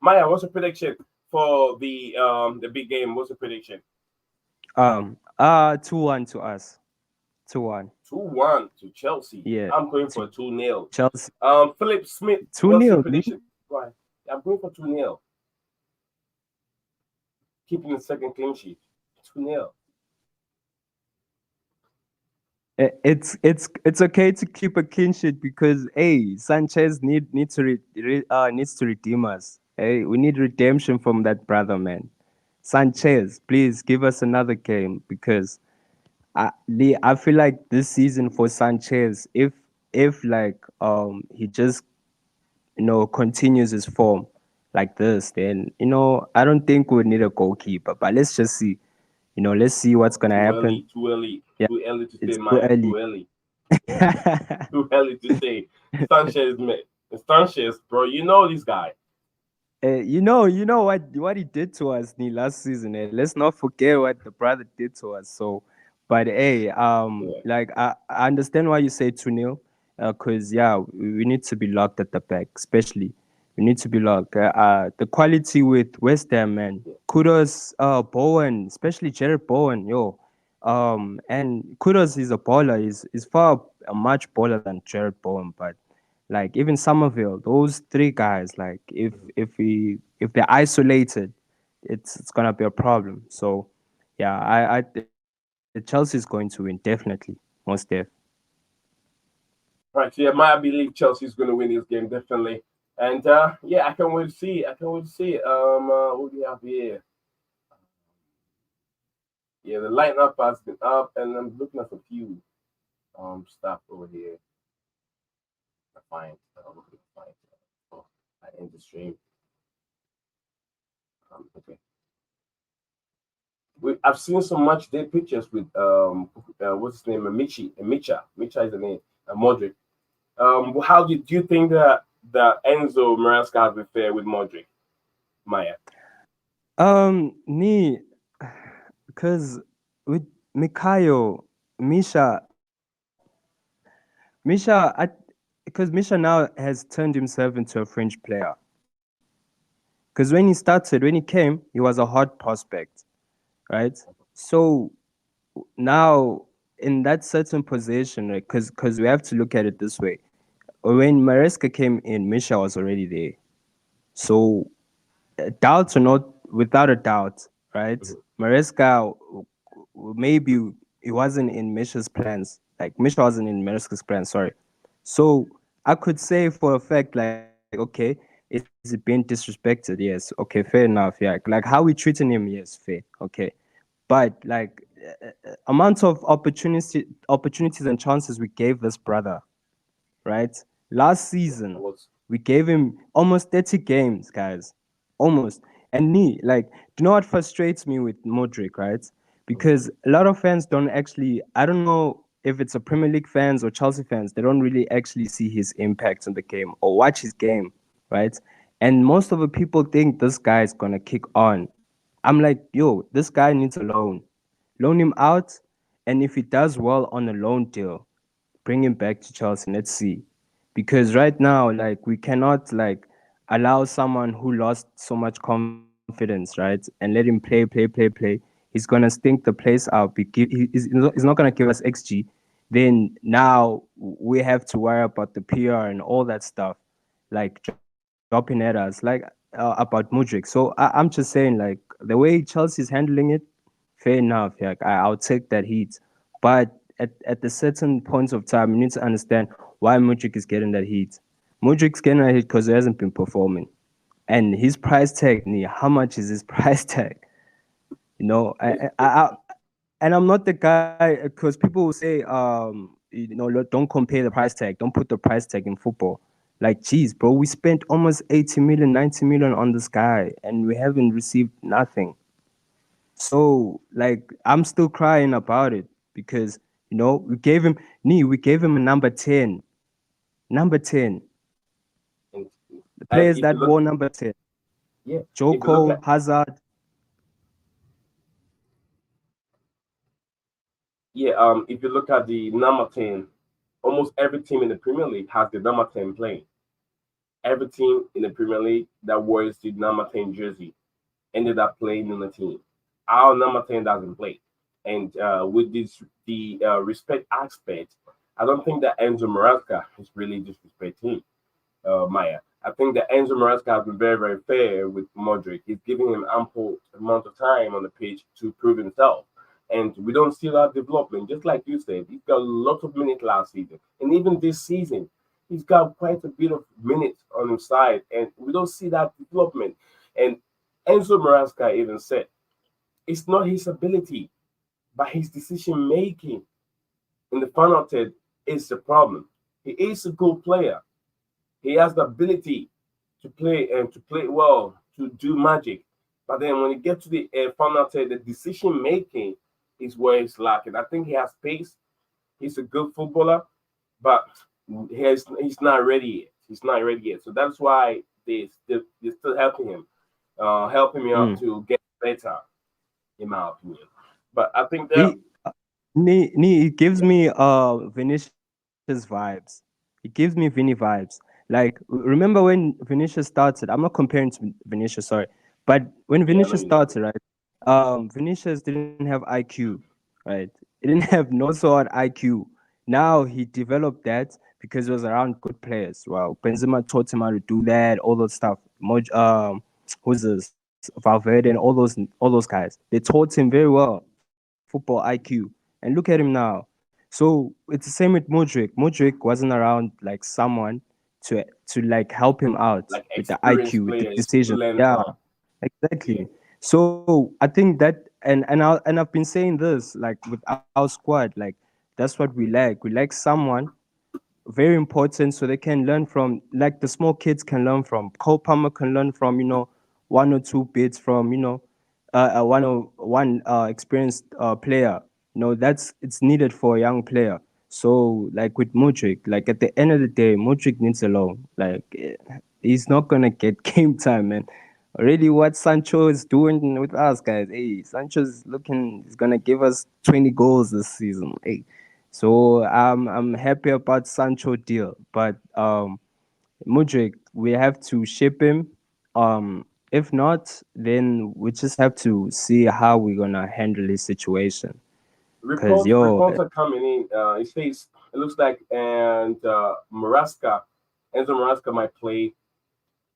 Maya, what's your prediction for the big game? What's your prediction? 2-1 to us. 2-1. 2-1 to Chelsea. Yeah. I'm going To for 2-0. Chelsea. Philip Smith, Two what's your nil, Nee. prediction? Go ahead. I'm going for 2-0. keeping the second clean sheet. 2-0. It's okay to keep a clean sheet because hey, Sanchez needs to redeem us. Hey, we need redemption from that brother, man. Sanchez, please give us another game because I feel like this season for Sanchez, if like he just continues his form like this, then I don't think we need a goalkeeper. But let's just see. Let's see what's gonna Too happen. early, too early, Yeah, too early to say, it's too Maya. early. Too early, too early to say. Sanchez, man. Sanchez, bro. You know this guy. You know what he did to us the last season. Let's not forget what the brother did to us. So, but hey, Yeah, like I understand why you say 2-0, cause yeah, we need to be locked at the back, especially we need to be locked. The quality with West Ham, man. yeah. Kudos, Bowen, especially Jared Bowen, yo. And kudos is a baller. Is far a much baller than Jared Bowen, but like even Somerville, those three guys, like if they're isolated, it's gonna be a problem. So yeah, Chelsea is going to win definitely, most def. Right. So yeah, Maya believe Chelsea's going to win this game definitely. And yeah, I can't wait to see. I can't wait to see. What do we have here? Yeah, the lineup has been up, and I'm looking at a few stuff over here. I find. Looking to find. Oh, I end the stream. Okay. I've seen some match day pictures with what's his name, Micha is the name, Modric. How do you think that Enzo Maresca has been fair with Modric, Maya? Me, because with Mikhail, Misha, Misha, because Misha now has turned himself into a French player. Because when he came, he was a hot prospect, right? So now in that certain position, right? Because we have to look at it this way. When Maresca came in, Misha was already there. So doubts or not, without a doubt, right? Mhm. Maresca maybe it wasn't in Misha's plans. Like Misha wasn't in Maresca's plans. Sorry. So I could say for a fact, like, okay, is it being disrespected? Yes. Okay, fair enough. Yeah. Like how we treating him? Yes, fair. Okay. But like amount of opportunities and chances we gave this brother, right? Last Yeah, I season, was. we gave him almost 30 games, guys. Almost. And me, like, do you know what frustrates me with Modric, right? Because a lot of fans don't actually, I don't know if it's a Premier League fans or Chelsea fans, they don't really actually see his impact on the game or watch his game, right? And most of the people think this guy is going to kick on. I'm like, yo, this guy needs a loan. Loan him out. And if he does well on a loan deal, bring him back to Chelsea. Let's see, because right now, like we cannot like allow someone who lost so much confidence, right, and let him play. He's gonna stink the place out. He's not gonna give us XG. Then now we have to worry about the PR and all that stuff, like dropping at us, like about Mudrik. So I'm just saying, like the way Chelsea's handling it, fair enough. Yeah, I'll take that heat. But at the certain points of time, you need to understand why Mudrik is getting that heat. Mudrik's getting that heat because he hasn't been performing. And his price tag, how much is his price tag? You know, and I'm not the guy because people will say, don't compare the price tag, don't put the price tag in football. Like, geez, bro, we spent almost 80 million, 90 million on this guy, and we haven't received nothing. So like I'm still crying about it because we gave him a number 10. Number 10. And, The and players if you that look, wore number 10. yeah, if you look Joko, at, Hazard. yeah, if you look at the number 10, almost every team in the Premier League has the number 10 playing. Every team in the Premier League that wears the number 10 jersey ended up playing in the team. Our number 10 doesn't play. And with this the respect aspect, I don't think that Enzo Maresca is really disrespecting Maya. I think that Enzo Maresca has been very, very fair with Modric. He's giving him ample amount of time on the pitch to prove himself. And we don't see that development. Just like you said, he's got a lot of minutes last season. And even this season, he's got quite a bit of minutes on his side. And we don't see that development. And Enzo Maresca even said, it's not his ability, but his decision making in the final third is the problem. He is a good player. He has the ability to play and to play well, to do magic. But then when you get to the final third, the decision making is where he's lacking. I think he has pace. He's a good footballer, but he's not ready yet. He's not ready yet. So that's why they're still helping me out Mm. to get better, in my opinion. But I think that He it gives me Vinicius vibes. It gives me Vinny vibes. Like remember when Vinicius started? I'm not comparing to Vinicius, sorry, but when yeah, I Vinicius know you're not. started, right? Vinicius didn't have IQ, right? He didn't have no sort IQ. Now he developed that because he was around good players. Well, Benzema taught him how to do that, all those stuff. Who's this? Valverde and all those guys. They taught him very well football IQ. And look at him now. So it's the same with Modric. Modric wasn't around like someone to like help him out Like with the IQ, experienced with the players to decision. learn Yeah, from. Yeah. exactly. So I think that and I've been saying this like with our squad, like that's what we like. We like someone very important so they can learn from like the small kids can learn from. Cole Palmer can learn from, one or two bits from, one or one experienced player. That's it's needed for a young player. So like with Modric, like at the end of the day, Modric needs a loan. Like he's not gonna get game time, man. Already what Sancho is doing with us, guys. Hey, Sancho's looking he's gonna give us 20 goals this season. Hey. So I'm happy about Sancho deal, but Mudrik, we have to ship him. If not, then we just have to see how we're gonna handle this situation. Cause Reports are coming in. It says it looks like and Enzo Marasca might play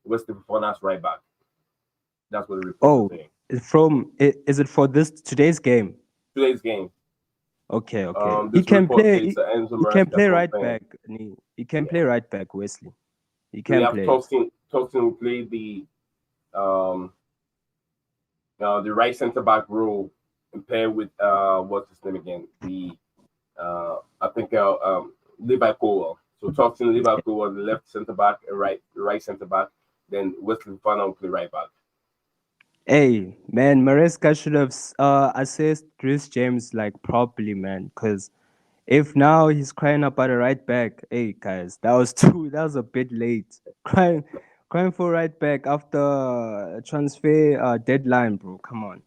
Wesley Fofana's right back. That's what the reports are oh, saying. is it for this today's game? Today's game. Okay, okay. He This can report play. says that Enzo He can Marasca play right confirmed. back. He can Yeah. play right back. Wesley. He So we can have play. Tosin will play um the right centre back role and pair with what's his name again? I think Levi Cowell. So Tosin, Levi Cowell, the left centre back and right centre back. Then Wesley Fofana will play right back. Hey, man, Maresca should have assessed Chris James like properly, man. Cause if now he's crying about a right back, hey guys, that was too that was a bit late. Crying for right back after transfer deadline, bro. Come on.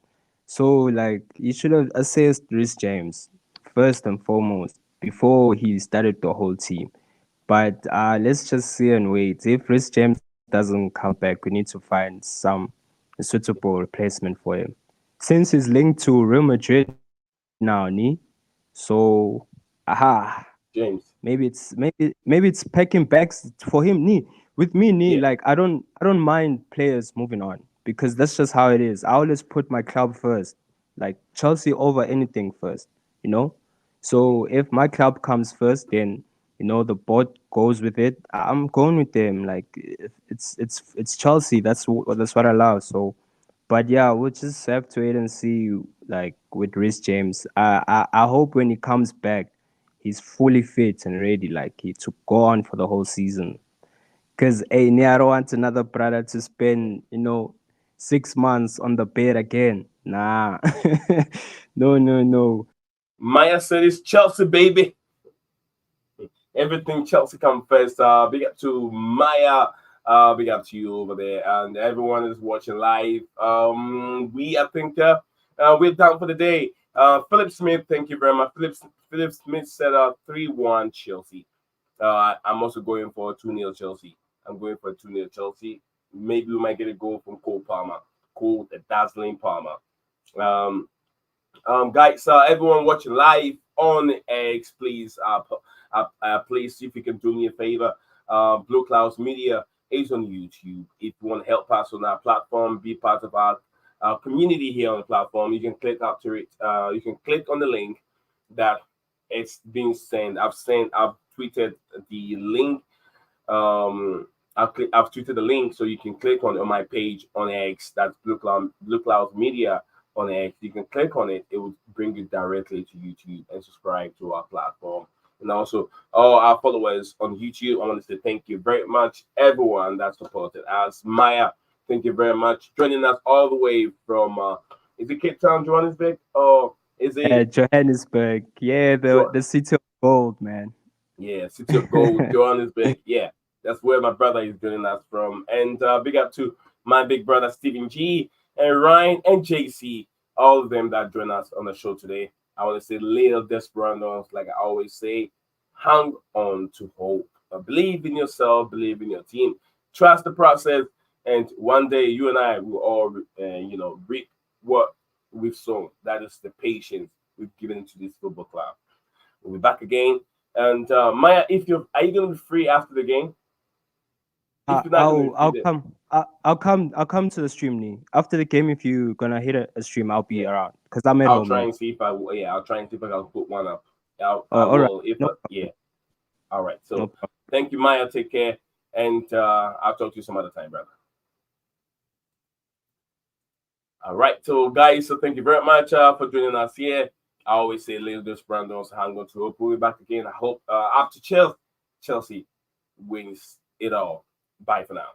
So like you should have assessed Chris James first and foremost before he started the whole team. But let's just see and wait. If Chris James doesn't come back, we need to find some suitable replacement for him. Since he's linked to Real Madrid now, Ni. So, James. maybe it's packing bags for him. Ni, with me, Ni, Yeah. like I don't mind players moving on because that's just how it is. I always put my club first, like Chelsea over anything first. You know. So if my club comes first, then the board goes with it. I'm going with them. Like it's Chelsea. That's what I love. So, but yeah, we'll just have to wait and see. Like with Rhys James, I hope when he comes back, he's fully fit and ready. Like he to go on for the whole season. Cause hey, I don't want another brother to spend 6 months on the bed again. Nah, no, no, no. Maya said it's Chelsea, baby. Everything Chelsea come first. Big up to Maya. Big up to you over there, and everyone is watching live. I think we're done for the day. Philip Smith, thank you very much. Philip Smith said 3-1 Chelsea. I'm also going for 2-0 Chelsea. I'm going for 2-0 Chelsea. Maybe we might get a goal from Cole Palmer. Cole, the dazzling Palmer. Um, guys, everyone watching live on X, please, please see if you can do me a favor. Blue Clouds Media, is on YouTube. If you want to help us on our platform, be part of our community here on the platform, you can click up to it. You can click on the link that it's being sent. I've tweeted the link. I've tweeted the link so you can click on my page on X. That's Blue Clouds Media on X. You can click on it. It will bring you directly to YouTube and subscribe to our platform. And also, all our followers on YouTube, I want to say thank you very much, everyone that supported us. Maya, thank you very much, joining us all the way from is it Cape Town, Johannesburg, or is it Johannesburg. Yeah, the city of gold, man. yeah, City of Gold, Johannesburg. Yeah, that's where my brother is joining us from. And big up to my big brother Stephen G and Ryan and JC, all of them that join us on the show today. I want to say, little desperados, like I always say, hang on to hope. Believe in yourself, believe in your team, trust the process, and one day you and I will all, reap what we've sown. That is the patience we've given to this football club. We'll be back again. And Maya, are you gonna be free after the game? If you're not gonna be I'll free, come. I'll come to the stream, Nee. After the game, if you're gonna hit a stream, I'll be around because I'm at I'll home. try Man. and see if I will. Yeah, I'll try and see if I can put one up. I All right. will. If No, yeah. All right. So no problem. thank you, Maya. Take care, and I'll talk to you some other time, brother. All right. So guys, so thank you very much for joining us here. I always say, little desperados, hang on to hope. We'll be back again. I hope after Chelsea wins it all. Bye for now.